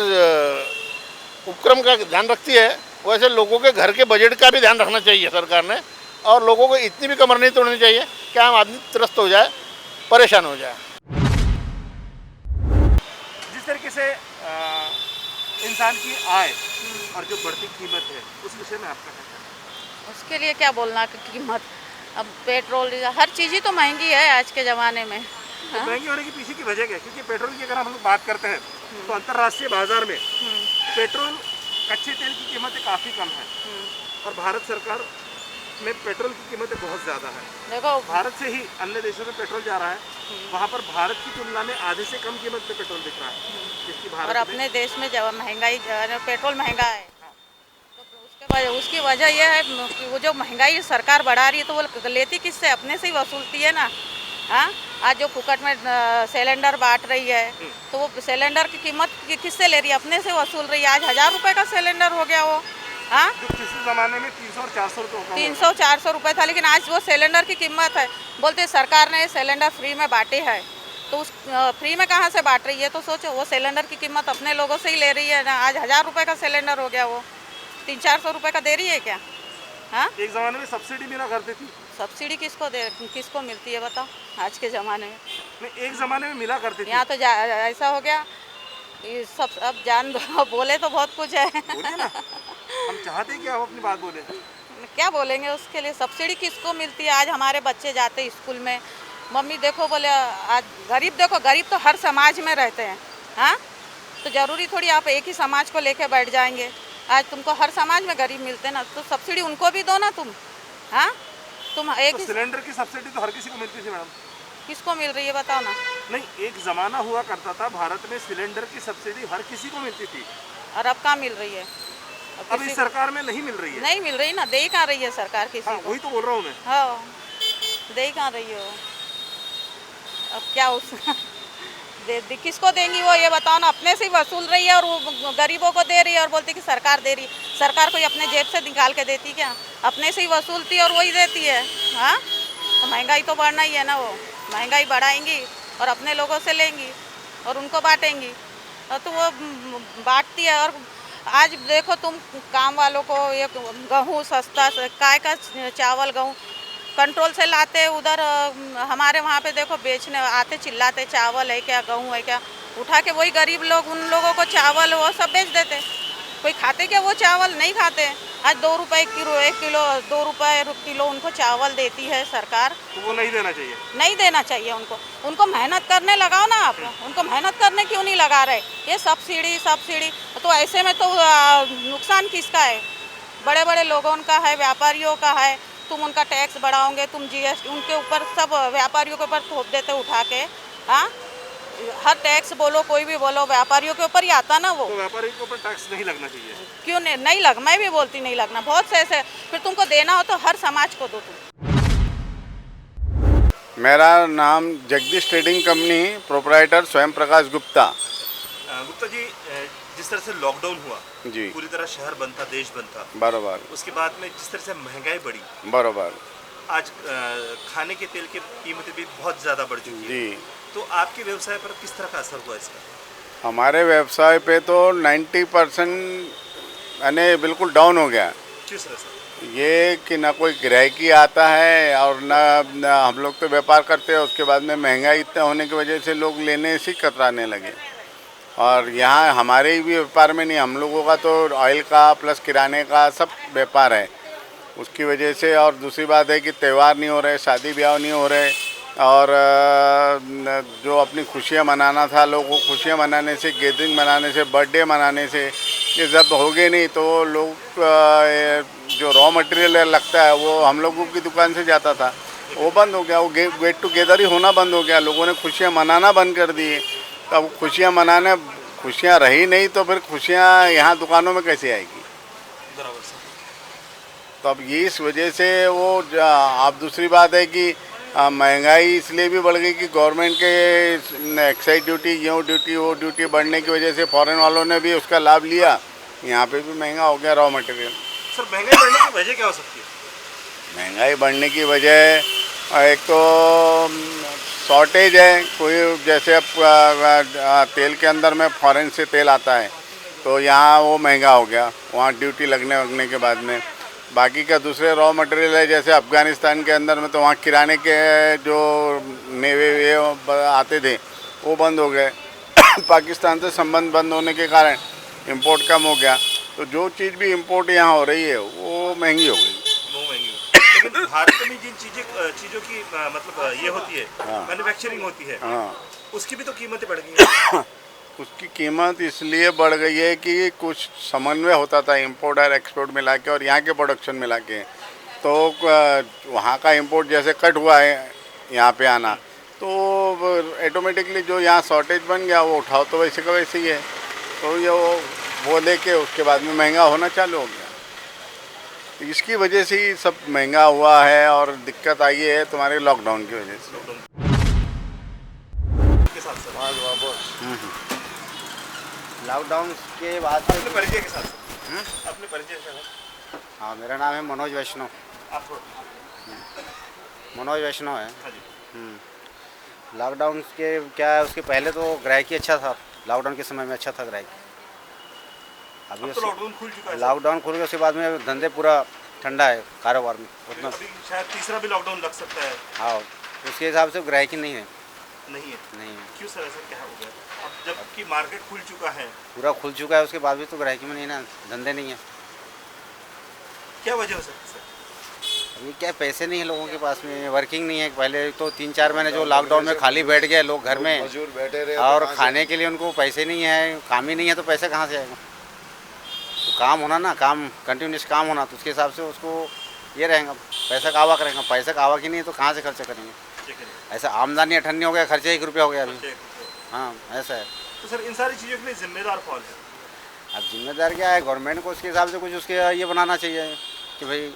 उपक्रम का ध्यान रखती है वैसे लोगों के घर के बजट का भी ध्यान रखना चाहिए सरकार ने। और लोगों को इतनी भी कमर नहीं तोड़नी चाहिए कि आम आदमी त्रस्त हो जाए, परेशान हो जाए। जिस तरीके से इंसान की आय और जो बढ़ती कीमत है उस विषय में आपका क्या कहना है? उसके लिए क्या बोलना कि कीमत, अब पेट्रोल डीजल हर चीज़ ही तो महंगी है आज के ज़माने में। तो महंगी होने के पीछे की वजह क्या है? क्योंकि पेट्रोल की अगर हम लोग बात करते हैं तो अंतर्राष्ट्रीय बाजार में पेट्रोल कच्चे तेल की कीमतें काफ़ी कम है और भारत सरकार में पेट्रोल की कीमतें बहुत ज़्यादा है। देखो भारत से ही अन्य देशों में पेट्रोल जा रहा है, वहाँ पर भारत की तुलना में आधे से कम कीमत पे पेट्रोल बिक रहा है। जिसकी भारत और अपने देश में जब महंगाई, पेट्रोल महंगा है तो उसकी वजह यह है कि वो जो महंगाई सरकार बढ़ा रही है तो वो लेती किससे? अपने से ही वसूलती है ना। हाँ, आज जो फुकट में सिलेंडर बांट रही है तो वो सिलेंडर की कीमत किससे ले रही है? अपने से वसूल रही है। आज 1000 रुपये का सिलेंडर हो गया वो। हाँ, जो पिछले ज़माने में 300 और 400 रुपये 300-400 रुपये था, लेकिन आज वो सिलेंडर की कीमत है। बोलते सरकार ने सिलेंडर फ्री में बांटे है तो उस फ्री में कहाँ से बांट रही है? तो सोचो वो सिलेंडर की कीमत अपने लोगों से ही ले रही है ना। आज 1000 रुपये का सिलेंडर हो गया, वो 300-400 रुपये का दे रही है क्या? हाँ, एक ज़माने में सब्सिडी मिला करती थी। सब्सिडी किसको मिलती है बताओ आज के ज़माने में? एक ज़माने में मिला करती थी। यहाँ तो ऐसा हो गया कि सब अब जान बोले तो बहुत कुछ है। बोलिए ना, हम चाहते हैं कि आप अपनी बात बोले। क्या बोलेंगे उसके लिए? सब्सिडी किसको मिलती है? आज हमारे बच्चे जाते हैं स्कूल में, मम्मी देखो बोले आज गरीब, देखो गरीब तो हर समाज में रहते हैं। हाँ, तो ज़रूरी थोड़ी आप एक ही समाज को लेके बैठ जाएंगे। आज तुमको हर समाज में गरीब मिलते हैं ना, तो सब्सिडी उनको भी दो ना तुम। हाँ, तुम एक तो सिलेंडर की सब्सिडी तो हर किसी को मिलती थी मैडम। किसको मिल रही है बताओ ना? नहीं, एक ज़माना हुआ करता था भारत में सिलेंडर की सब्सिडी हर किसी को मिलती थी और अब कहाँ मिल रही है? अब इस सरकार में नहीं मिल रही है। नहीं मिल रही ना, दे ही कहाँ रही है सरकार किसी को? वही तो बोल रहा हूँ मैं। हाँ, दे ही कहाँ रही हो? अब क्या उस किसको देंगी वो, ये बताओ ना। अपने से ही वसूल रही है और वो गरीबों को दे रही है और बोलती कि सरकार दे रही। सरकार कोई अपने जेब से निकाल के देती क्या? अपने से ही वसूलती और वही देती है। हाँ, तो महंगाई तो बढ़ना ही है ना। वो महंगाई बढ़ाएंगी और अपने लोगों से लेंगी और उनको बांटेंगी, तो वो बांटती है। और आज देखो तुम काम वालों को ये गेहूँ सस्ता, काय का चावल गेहूँ कंट्रोल से लाते, उधर हमारे वहाँ पे देखो बेचने आते, चिल्लाते चावल है क्या, गेहूँ है क्या, उठा के वही गरीब लोग उन लोगों को चावल वो सब बेच देते। कोई खाते क्या वो चावल? नहीं खाते। आज 2 रुपये किलो, 1 किलो 2 रुपये किलो उनको चावल देती है सरकार। तो वो नहीं देना चाहिए? नहीं देना चाहिए उनको मेहनत करने लगाओ ना आप। उनको मेहनत करने क्यों नहीं लगा रहे? ये सब्सिडी तो ऐसे में तो नुकसान किसका है? बड़े बड़े लोगों का है, व्यापारियों का है। तुम उनका टैक्स बढ़ाओगे, तुम जीएसटी उनके ऊपर सब व्यापारियों के ऊपर थोप देते उठा के। हाँ, हर टैक्स बोलो, कोई भी बोलो, व्यापारियों के ऊपर ही आता ना वो। तो व्यापारियों के ऊपर टैक्स नहीं लगना चाहिए? क्यों नहीं लग, मैं भी बोलती नहीं लगना। बहुत से ऐसे, फिर तुमको देना हो तो हर समाज को दो तुम। मेरा नाम जगदीश ट्रेडिंग कंपनी प्रोपराइटर स्वयं प्रकाश गुप्ता। गुप्ता जी, जिस तरह से लॉकडाउन हुआ जी, पूरी तरह शहर बंद था, देश बंद था, बराबर। उसके बाद में जिस तरह से महंगाई बढ़ी, बराबर, आज खाने के तेल की कीमतें भी बहुत ज़्यादा बढ़ चुकी है जी। तो आपके व्यवसाय पर किस तरह का असर हुआ इसका? हमारे व्यवसाय पे तो 90% यानी बिल्कुल डाउन हो गया। किस तरह से? ये कि ना कोई ग्राहकी आता है और ना हम लोग तो व्यापार करते हैं, उसके बाद में महंगाई इतना होने की वजह से लोग लेने से कतराने लगे। और यहाँ हमारे ही भी व्यापार में नहीं, हम लोगों का तो ऑयल का प्लस किराने का सब व्यापार है, उसकी वजह से। और दूसरी बात है कि त्यौहार नहीं हो रहे, शादी ब्याह नहीं हो रहे, और जो अपनी खुशियाँ मनाना था, लोगों को खुशियाँ मनाने से, गैदरिंग मनाने से, बर्थडे मनाने से, ये सब हो गए नहीं। तो लोग जो रॉ मटेरियल लगता है वो हम लोगों की दुकान से जाता था, वो बंद हो गया, वो गेट टुगेदर ही होना बंद हो गया, लोगों ने खुशियाँ मनाना बंद कर दी। तब खुशियाँ रही नहीं तो फिर खुशियाँ यहाँ दुकानों में कैसे आएगी? बराबर से। तो अब ये इस वजह से वो अब दूसरी बात है कि महंगाई इसलिए भी बढ़ गई कि गवर्नमेंट के एक्साइज ड्यूटी, ये ड्यूटी, वो ड्यूटी बढ़ने की वजह से फॉरेन वालों ने भी उसका लाभ लिया। यहाँ पे भी महंगा हो गया रॉ मटेरियल। सर महंगाई बढ़ने की वजह क्या हो सकती है? महंगाई बढ़ने की वजह एक तो शॉर्टेज है, कोई जैसे अब तेल के अंदर में फॉरेन से तेल आता है तो यहाँ वो महंगा हो गया, वहाँ ड्यूटी लगने के बाद में। बाकी का दूसरे रॉ मटेरियल है, जैसे अफ़गानिस्तान के अंदर में तो वहाँ किराने के जो मेवे आते थे वो बंद हो गए। पाकिस्तान से संबंध बंद होने के कारण इंपोर्ट कम हो गया, तो जो चीज़ भी इंपोर्ट यहाँ हो रही है वो महंगी हो गई। लेकिन भारत में जिन चीज़ों की मतलब ये होती है, मैन्युफैक्चरिंग होती है, उसकी भी तो कीमतें बढ़ गई हैं। उसकी कीमत इसलिए बढ़ गई है कि कुछ समन्वय होता था इंपोर्ट और एक्सपोर्ट मिला के और यहाँ के प्रोडक्शन मिला के, तो वहाँ का इंपोर्ट जैसे कट हुआ है यहाँ पे आना, तो ऑटोमेटिकली जो यहाँ शॉर्टेज बन गया वो उठाओ तो वैसे का वैसे ही है, तो ये वो लेके उसके बाद में महंगा होना चालू हो गया। तो इसकी वजह से ही सब महंगा हुआ है और दिक्कत आई है तुम्हारे लॉकडाउन की वजह से। लॉकडाउन के बाद अपने परिचय के साथ अपने परिचय से। हाँ, मेरा नाम है मनोज वैष्णव। आप मनोज वैष्णव है। लॉकडाउन के क्या है, उसके पहले तो ग्राहकी अच्छा था, लॉकडाउन के समय में अच्छा था ग्राहकी। अभी तो लॉकडाउन खुल चुका है। लॉकडाउन खुल गया, उसके बाद में धंधे पूरा ठंडा है, कारोबार में उतना। अभी शायद तीसरा भी लॉकडाउन लग सकता है। हाँ, उसके हिसाब से ग्राहकी नहीं है। नहीं है? नहीं है। क्यों सर, ऐसा क्या हो गया? अब जबकि मार्केट खुल चुका है, पूरा खुल चुका है, उसके बाद भी तो ग्राहकी में नहीं ना, धंधे नहीं है। क्या वजह हो सकती है? अभी क्या, पैसे नहीं है लोगों के पास में, वर्किंग नहीं है। पहले तो 3-4 महीने जो लॉकडाउन में खाली बैठ गए लोग घर में, मजदूर बैठे रहे और खाने के लिए उनको पैसे नहीं है, काम ही नहीं है, तो पैसे कहाँ से आएगा? तो काम होना ना, काम कंटिन्यूस काम होना, तो उसके हिसाब से उसको ये रहेगा, पैसा का आवक रहेगा। पैसा का आवक ही नहीं है तो कहाँ से खर्चा करेंगे? ऐसा आमदनी 98 हो गया, खर्चा 1 रुपया हो गया अभी। हाँ, ऐसा है। तो सर इन सारी चीज़ों के लिए जिम्मेदार कौन है? अब जिम्मेदार क्या है, गवर्नमेंट को उसके हिसाब से कुछ उसके ये बनाना चाहिए कि भाई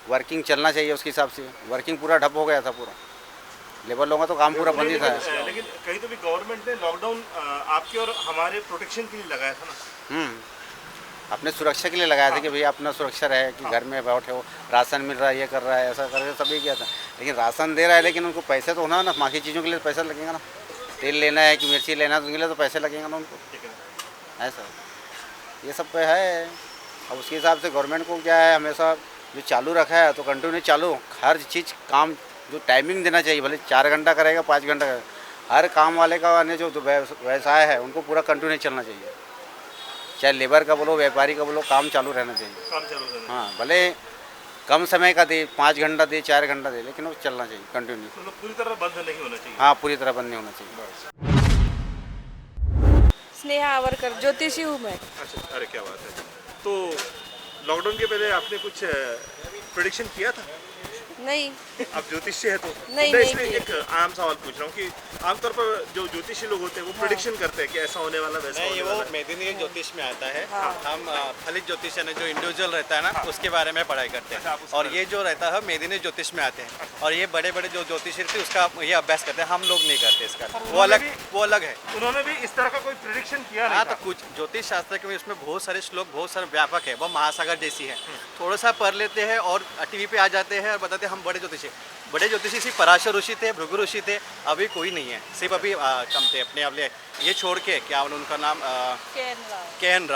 वर्किंग चलना चाहिए उसके हिसाब से। वर्किंग पूरा ठप हो गया था, पूरा लेबर लोगों का तो काम पूरा बंद ही था। लेकिन कहीं तो भी गवर्नमेंट ने लॉकडाउन आपके और हमारे प्रोटेक्शन के लिए लगाया था ना। अपने सुरक्षा के लिए लगाया था कि भाई अपना सुरक्षा रहे, कि घर में बैठे हो, राशन मिल रहा है, ये कर रहा है, ऐसा करके सभी किया था। लेकिन राशन दे रहा है, लेकिन उनको पैसे तो होना ना, बाकी चीज़ों के लिए पैसा लगेगा ना। तेल लेना है कि मिर्ची लेना है, तो उनके लिए तो पैसे लगेंगे ना उनको। ऐसा ये सब पे है। अब उसके हिसाब से गवर्नमेंट को क्या है, हमेशा जो चालू रखा है तो कंटिन्यू चालू, हर चीज़ काम जो टाइमिंग देना चाहिए, भले 4 घंटा करेगा 5 घंटा करेगा, हर काम वाले का अन्य जो व्यवसाय है उनको पूरा कंटिन्यू चलना चाहिए। चाहे लेबर का बोलो, व्यापारी का बोलो, काम चालू रहना चाहिए। काम चालू रहना। हाँ, भले कम समय का दे, 5 घंटा दे, 4 घंटा दे, लेकिन वो चलना चाहिए कंटिन्यू। मतलब पूरी तरह बंद नहीं होना चाहिए। हाँ, पूरी तरह बंद नहीं होना चाहिए। स्नेहा आवरकर, ज्योतिषी हूँ मैं। अच्छा, अरे क्या बात है। तो लॉकडाउन के पहले आपने कुछ प्रेडिक्शन किया था? नहीं। आप ज्योतिषी है तो नहीं, इसलिए एक आम सवाल पूछ रहा हूँ कि आमतौर पर जो ज्योतिषी लोग होते हैं वो प्रेडिक्शन करते हैं कि ऐसा होने वाला, वैसा होने वाला। वो मेदिनी ज्योतिष में आता है। हम फलित ज्योतिष है जो इंडिविजुअल रहता है ना, उसके बारे में पढ़ाई करते हैं। और ये जो रहता है मेदिनी ज्योतिष में आते हैं, और ये बड़े बड़े जो ज्योतिषी रहते हैं उसका ये अभ्यास करते हैं। हम लोग नहीं करते इसका, वो अलग है। उन्होंने भी इस तरह का कोई प्रेडिक्शन किया? हाँ, तो कुछ ज्योतिष शास्त्र के उसमें बहुत सारे श्लोक बहुत सारे व्यापक है, वो महासागर जैसी है। थोड़ा सा पढ़ लेते हैं और टीवी पे आ जाते हैं और बताते हैं हम बड़े ज्योतिषी। बड़े ज्योतिषी सिर्फ पराशर ऋषि थे, भृगु ऋषि थे, अभी कोई नहीं है। सिर्फ अभी कम थे अपने ये छोड़ के, क्या उनका नाम, के एन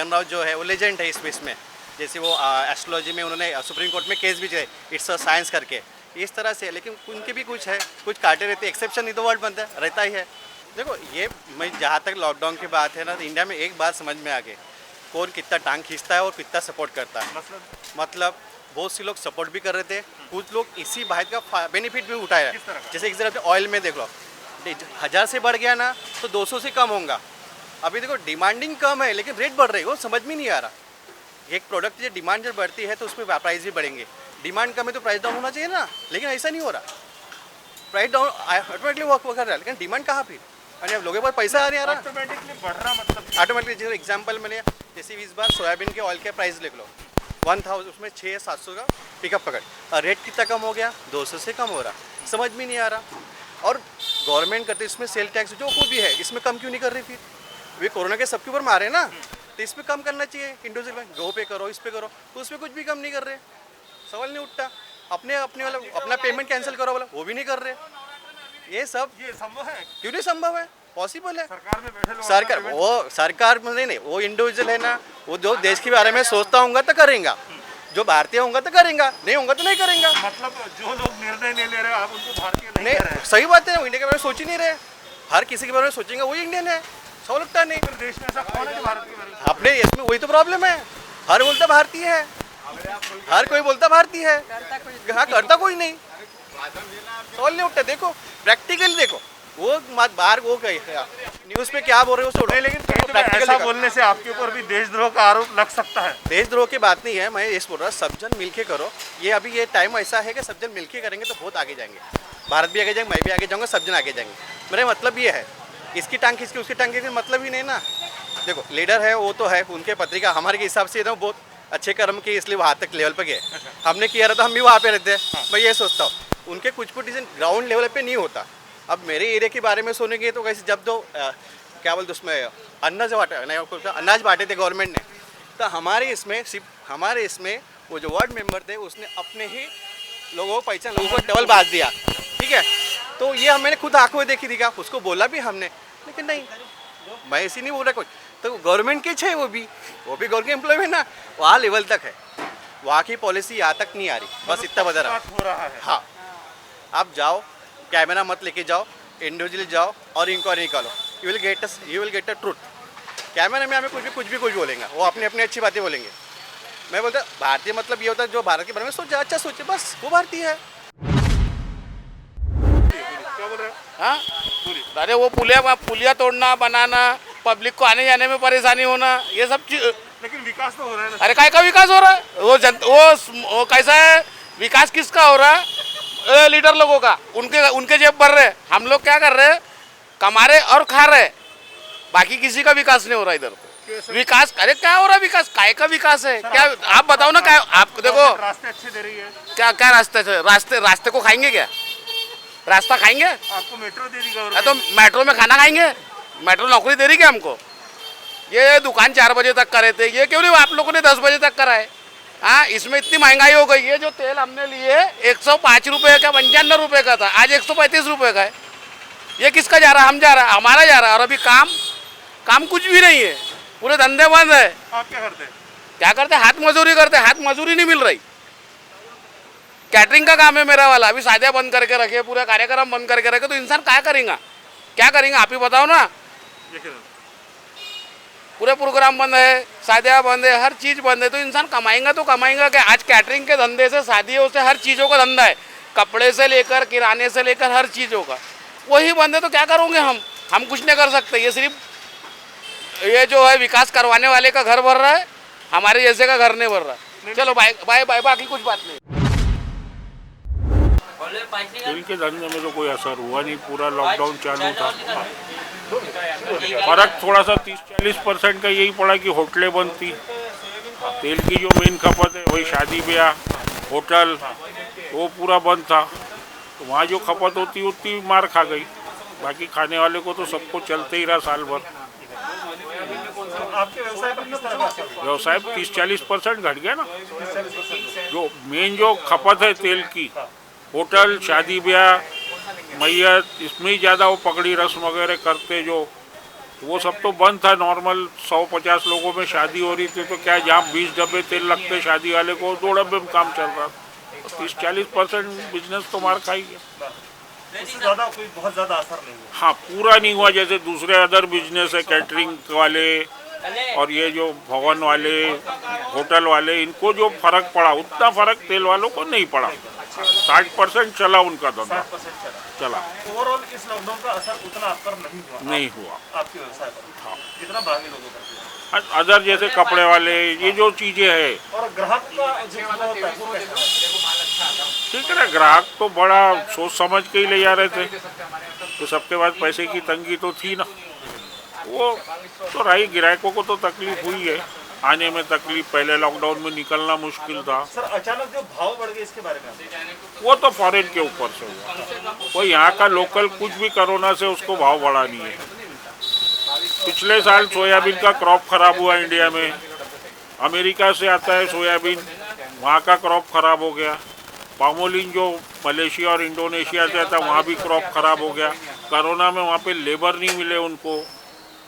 राव जो है वो लेजेंड है इसमें। जैसे वो एस्ट्रोलॉजी में उन्होंने सुप्रीम कोर्ट में केस भी चले, इट्स अ साइंस करके, इस तरह से। लेकिन उनके भी कुछ है, कुछ काटे रहते, एक्सेप्शन नहीं तो वर्ल्ड बनता रहता ही है। देखो, ये मैं जहाँ तक लॉकडाउन की बात है ना, तो इंडिया में एक बात समझ में आ गई, कौन कितना टांग खींचता है और कितना सपोर्ट करता है। मतलब बहुत से लोग सपोर्ट भी कर रहे थे, कुछ लोग इसी बात का बेनिफिट भी उठाया। जैसे एक तरफ ऑयल में देख लो, 1000 से बढ़ गया ना तो 200 से कम होगा। अभी देखो डिमांडिंग कम है लेकिन रेट बढ़ रही है, वो समझ में नहीं आ रहा। एक प्रोडक्ट की डिमांड जब बढ़ती है तो उसमें प्राइस भी बढ़ेंगे। डिमांड कम है तो प्राइस डाउन होना चाहिए ना, लेकिन ऐसा नहीं हो रहा। प्राइस डाउन ऑटोमेटिकली वर्क कर रहा है, लेकिन डिमांड कहाँ फिर? अरे अब लोगों के पास पैसा आ नहीं आ रहा, ऑटोमेटिकली बढ़ रहा मतलब ऑटोमेटिकली। जैसे एग्जाम्पल मैंने जैसे इस बार सोयाबीन के ऑयल के प्राइस देख लो, 1000 उसमें 600-700 का पिकअप पकड़, और रेट कितना कम हो गया? 200 से कम हो रहा, समझ में नहीं आ रहा। और गवर्नमेंट करते इसमें सेल टैक्स जो कुछ भी है इसमें कम क्यों नहीं कर रही? फिर वे कोरोना के सबके ऊपर मारे ना, तो इसमें कम करना चाहिए। इंडिविजुअल में गो पे करो, इस पे करो, तो उसमें कुछ भी कम नहीं कर रहे, सवाल नहीं उठता। अपने वाला अपना पेमेंट कैंसिल करो बोला, वो भी नहीं कर रहे। ये संभव है? क्यों नहीं संभव है? पॉसिबल है। सरकार में बैठे लोग, सरकार में नहीं, वो इंडिविजुअल है ना, वो जो देश के बारे में सोचता होगा तो करेगा, जो भारतीय होगा तो करेगा, नहीं होगा तो नहीं करेगा। मतलब जो लोग निर्णय नहीं ले रहे आप उनको भारतीय नहीं कह रहे हैं। सही बात है, इंडिया के बारे में सोच ही नहीं रहे। हर किसी के बारे में सोचेंगे वही इंडियन है, सवाल उठता नहीं। देश में ऐसा कौन है जो भारत के बारे में? अपने इसमें वही तो प्रॉब्लम है, हर बोलता भारतीय है, हर कोई बोलता भारतीय है, हाँ करता कोई नहीं, सवाल नहीं उठता। देखो प्रैक्टिकली देखो, वो बाहर वो न्यूज़ पे क्या बोल रहे हो छोड़ो, लेकिन ऐसा बोलने से आपके ऊपर भी देशद्रोह का आरोप लग सकता है। देशद्रोह की बात नहीं है, मैं ये बोल रहा सब जन मिलके करो। ये अभी ये टाइम ऐसा है कि सब जन मिलके करेंगे तो बहुत आगे जाएंगे, भारत भी आगे जाएंगे, मैं भी आगे जाऊँगा, सब जन आगे जाएंगे। मेरा मतलब ये है, इसकी टांग खींच के उसकी टांग खींच मतलब ही नहीं ना। देखो लीडर है वो तो है, उनके पत्रिका हमारे हिसाब से बहुत अच्छे कर्म किए इसलिए वहाँ तक लेवल पे गए। हमने किया रहा तो हम भी वहाँ पे रहते हैं। मैं ये सोचता हूँ उनके कुछ डिसीजन ग्राउंड लेवल पे नहीं होता। अब मेरे एरिया के बारे में सुनेंगे तो कैसे, जब तो क्या बोलते उसमें अनाज बांटे थे गवर्नमेंट ने, तो हमारे इसमें वो जो वार्ड मेंबर थे उसने अपने ही लोगों को पहचान, लोगों को डबल बांट दिया, ठीक है। तो ये मैंने खुद आंखों में देखी थी, उसको बोला भी हमने, लेकिन नहीं, मैं ऐसी नहीं बोल रहा कुछ। तो गवर्नमेंट के छे वो भी गवर्नमेंट एम्प्लॉय है ना, वहाँ लेवल तक है, वहाँ की पॉलिसी यहाँ तक नहीं आ रही, बस इतना बता रहा है। हाँ, आप जाओ, कैमरा मत लेके जाओ, इंडिविजुअली जाओ और इंक्वायरी निकालो, you will get a truth. Camera में हमें कुछ भी बोलेंगे, वो अपनी अच्छी बातें बोलेंगे। मैं बोलता भारतीय मतलब ये होता है जो भारत के बारे में सोचे, अच्छा सोचे, बस वो भारतीय है। क्या बोल रहे हैं? हाँ, अरे वो पुलिया तोड़ना, बनाना, पब्लिक को आने जाने में परेशानी होना, ये सब चीज। लेकिन विकास तो हो रहा है ना। अरे काय का विकास हो रहा है? वो कैसा है विकास, किसका हो रहा है? लीडर लोगों का, उनके जेब भर रहे। हम लोग क्या कर रहे हैं? कमा रहे और खा रहे, बाकी किसी का विकास नहीं हो रहा इधर। विकास, अरे क्या हो रहा है विकास? काय का विकास है? क्या आप बताओ ना, क्या आप देखो रास्ते अच्छे दे रही है। क्या रास्ते को खाएंगे? क्या रास्ता खाएंगे? आपको मेट्रो दे दी गवर्नमेंट, तो मेट्रो में खाना खाएंगे? मेट्रो नौकरी दे रही क्या हमको? ये दुकान 4 बजे तक करे थे, ये क्यों नहीं आप लोगों ने 10 बजे तक कराए? हाँ, इसमें इतनी महंगाई हो गई है। जो तेल हमने लिए 105 रुपये का 95 रुपये का था, आज 135 रुपये का है। ये किसका जा रहा है? हम जा रहा है, हमारा जा रहा है। और अभी काम कुछ भी नहीं है, पूरे धंधे बंद है। आप क्या करते हैं? क्या करते? हाथ मजदूरी करते। हाथ मजदूरी नहीं मिल रही। कैटरिंग का काम है मेरा वाला, अभी शादियाँ बंद करके रखे, पूरे कार्यक्रम बंद करके रखे, तो इंसान क्या करेगा? आप ही बताओ ना। पूरे प्रोग्राम बंद है, शादियाँ बंद है, हर चीज़ बंद है, तो इंसान कमाएगा तो कमाएगा क्या? आज कैटरिंग के धंधे से, शादियों से, हर चीज़ों का धंधा है, कपड़े से लेकर किराने से लेकर हर चीज़ों का, वही बंद है। तो क्या करोगे हम कुछ नहीं कर सकते। ये सिर्फ ये जो है विकास करवाने वाले का घर भर रहा है, हमारे जैसे का घर नहीं भर रहा। चलो बाय, बाकी कुछ बात नहीं। तेल के धंधे में तो कोई असर हुआ नहीं, पूरा लॉकडाउन चालू था। फर्क थोड़ा सा 30-40% का यही पड़ा कि होटलें बंद थी। तेल की जो मेन खपत है वही शादी ब्याह, होटल, वो पूरा बंद था, तो वहाँ जो खपत होती उतनी मार खा गई। बाकी खाने वाले को तो सबको चलते ही रहा साल भर। आपके व्यवसाय पर किस तरह का? व्यवसाय 30-40% घट गया ना। जो मेन जो खपत है तेल की, होटल, शादी ब्याह, मैयत, इसमें ही ज़्यादा वो पगड़ी रस्म वगैरह करते जो, वो सब तो बंद था। नॉर्मल 100-50 लोगों में शादी हो रही थी, तो क्या जहाँ 20 डब्बे तेल लगते शादी वाले को, 2 डब्बे में काम चल रहा। 30-40% बिजनेस तो मार खाई गया। उससे ज़्यादा कोई बहुत ज़्यादा असर नहीं हुआ। हाँ, पूरा नहीं हुआ। जैसे दूसरे अदर बिजनेस है, कैटरिंग वाले और ये जो भवन वाले, होटल वाले, इनको जो फर्क पड़ा उतना फर्क तेल वालों को नहीं पड़ा। 60% चला उनका धंधा, चला। ओवरऑल इस लॉकडाउन का असर उतना आप पर नहीं हुआ नहीं हुआ आपके व्यवसाय पर, जितना बाकी लोगों पर। अदर जैसे कपड़े वाले ये जो चीज़ें है और ग्राहक का जो होता है वो कैसा है? ठीक है ना, ग्राहक तो बड़ा सोच समझ के ही ले जा रहे थे, तो सबके पास पैसे की तंगी तो थी ना, वो तो रही। ग्राहकों को तो तकलीफ हुई है, आने में तकलीफ, पहले लॉकडाउन में निकलना मुश्किल था। सर अचानक जो भाव बढ़ गए इसके बारे में वो तो फॉरेन के ऊपर से हुआ, वो यहाँ का लोकल कुछ भी कोरोना से उसको भाव बढ़ा नहीं है। पिछले साल सोयाबीन का क्रॉप खराब हुआ इंडिया में, अमेरिका से आता है सोयाबीन, वहाँ का क्रॉप खराब हो गया। पामोलिन जो मलेशिया और इंडोनेशिया से आता वहाँ भी क्रॉप खराब हो गया। कोरोना में वहाँ पे लेबर नहीं मिले उनको,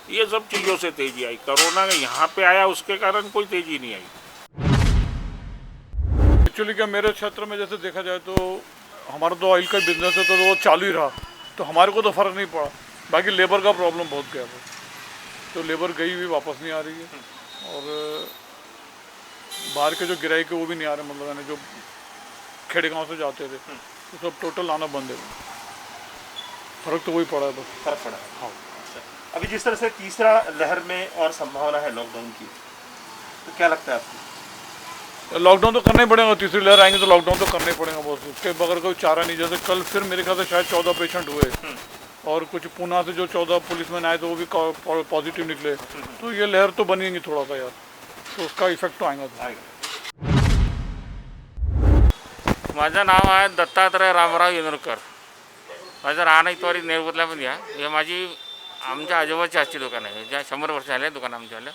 ये सब चीज़ों से तेजी आई। कोरोना यहाँ पे आया उसके कारण कोई तेजी नहीं आई। एक्चुअली क्या मेरे क्षेत्र में जैसे देखा जाए तो हमारा तो ऑयल का बिजनेस है, तो वो चालू ही रहा, तो हमारे को तो फ़र्क नहीं पड़ा। बाकी लेबर का प्रॉब्लम बहुत गया था, तो लेबर गई हुई वापस नहीं आ रही है, और बाहर के जो गिराई के वो भी नहीं आ रहे, मतलब यानी जो खेड़े गाँव से जाते थे तो सब टोटल आना बंद है। फ़र्क तो वही पड़ा है बस। फर्क पड़ा। हाँ, अभी जिस तरह से तीसरा लहर में और संभावना है लॉकडाउन की, तो क्या लगता है आपको? लॉकडाउन तो करना ही पड़ेगा, तीसरी लहर आएंगे तो लॉकडाउन तो करना ही पड़ेगा बस, उसके बगैर कोई चारा नहीं। जैसे कल फिर मेरे ख्याल से शायद 14 पेशेंट हुए, और कुछ पूना से जो 14 पुलिसमैन आए तो वो भी पॉजिटिव निकले, तो ये लहर तो बनेगी थोड़ा सा यार, तो उसका इफेक्ट तो आएगा। माझं नाव आहे दत्तात्रय रामराव येनूरकर. माझं राहणं इथवारी नेरबुतल्यामध्ये आहे. हे माझी आमच्या आजोबाची आजची दुकान आहे, ज्या 100 वर्ष झाले दुकान आमच्यावालं.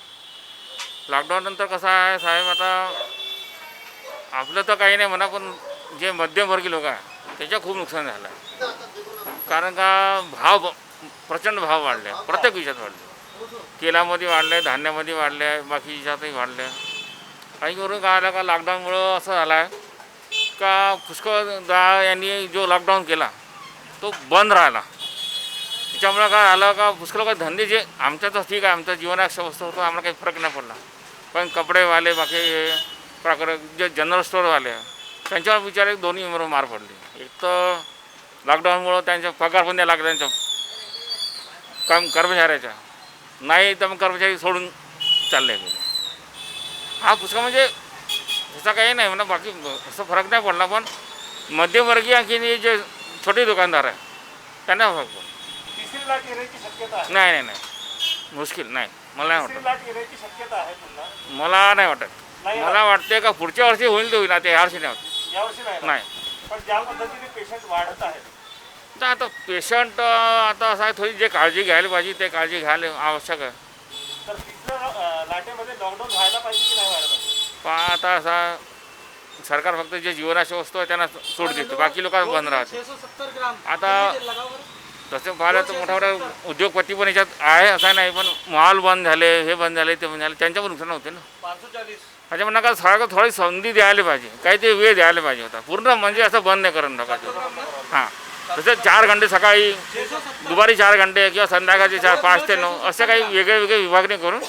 लॉकडाऊन नंतर कसं आहे साहेब, आता आपलं तर काही नाही म्हणा, पण जे मध्यमवर्गीय लोक आहे त्याच्या खूप नुकसान झालं आहे. कारण का भाव प्रचंड भाव वाढले, प्रत्येक विषयात वाढले. तेलामध्ये वाढले, धान्यामध्ये वाढले, बाकी विषयातही वाढले. काही करून काय आलं का लॉकडाऊनमुळं असं झालं आहे का पुष्कळदा यांनी जो लॉकडाऊन केला तो बंद राहिला. त्याच्यामुळं काय आलं का पुष्कळ काही धंदे जे आमच्या तर ठीक आहे, आमच्या जीवनावश्यक वस्तू होतो, आम्हाला काही फरक नाही पडला. पण कपडेवाले बाकी प्रकार जे जनरल स्टोअरवाले त्यांच्यावर बिचारे दोन्ही बरोबर मार पडली. एक तर लॉकडाऊनमुळं त्यांच्या पगार पण द्यायला लागला त्यांच्या कर्मचाऱ्याच्या, नाही तर मग कर्मचारी सोडून चालले गेले. हा पुष्कळ म्हणजे त्याचा काही नाही म्हणा, बाकी असं फरक नाही पडला. पण मध्यमवर्गीय आणखी जे छोटे दुकानदार आहे त्यांना फरक पडला. तिसरी लाट येण्याची शक्यता आहे? नाही नाही नाही, मुश्किल नाही, मला नाही तिसरी लाट येण्याची शक्यता आहे पुन्हा? वाटत. मला नाही वाटत. मला वाटते का पुढच्या वर्षी होईल ते होईल, आता ह्या वर्षी नाही होत. यावर्षी नाही? नाही. पण ज्या पद्धतीने पेशंट वाढत आहेत, तर आता पेशंट आता असं आहे, थोडी जे काळजी घ्यायला पाहिजे ते काळजी घ्यायला आवश्यक आहे. तर तिसऱ्या लाटेमध्ये लॉकडाऊन व्हायला पाहिजे की नाही व्हायला पाहिजे? पण आता असा सरकार फक्त जे जीवनावश्यक वस्तू आहे त्यांना सूट देते, बाकी लोक बंद राहते. आता तसं पाहिलं तर मोठ्या मोठ्या उद्योगपती पण याच्यात आहे, असं नाही. पण मॉल बंद झाले, हे बंद झाले, ते बंद झाले, त्यांच्यावर नुकसान होते ना. म्हणजे म्हणणं का सरकार थोडी संधी द्यायला पाहिजे, काहीतरी वेळ द्यायला पाहिजे होता. पूर्ण म्हणजे असं बंद नाही करून टाकायचं. हां, जसं 4 घंटे सकाळी, दुपारी 4 घंटे किंवा संध्याकाळचे 4, 5 ते 9 असे काही वेगळे वेगळे विभागणी करून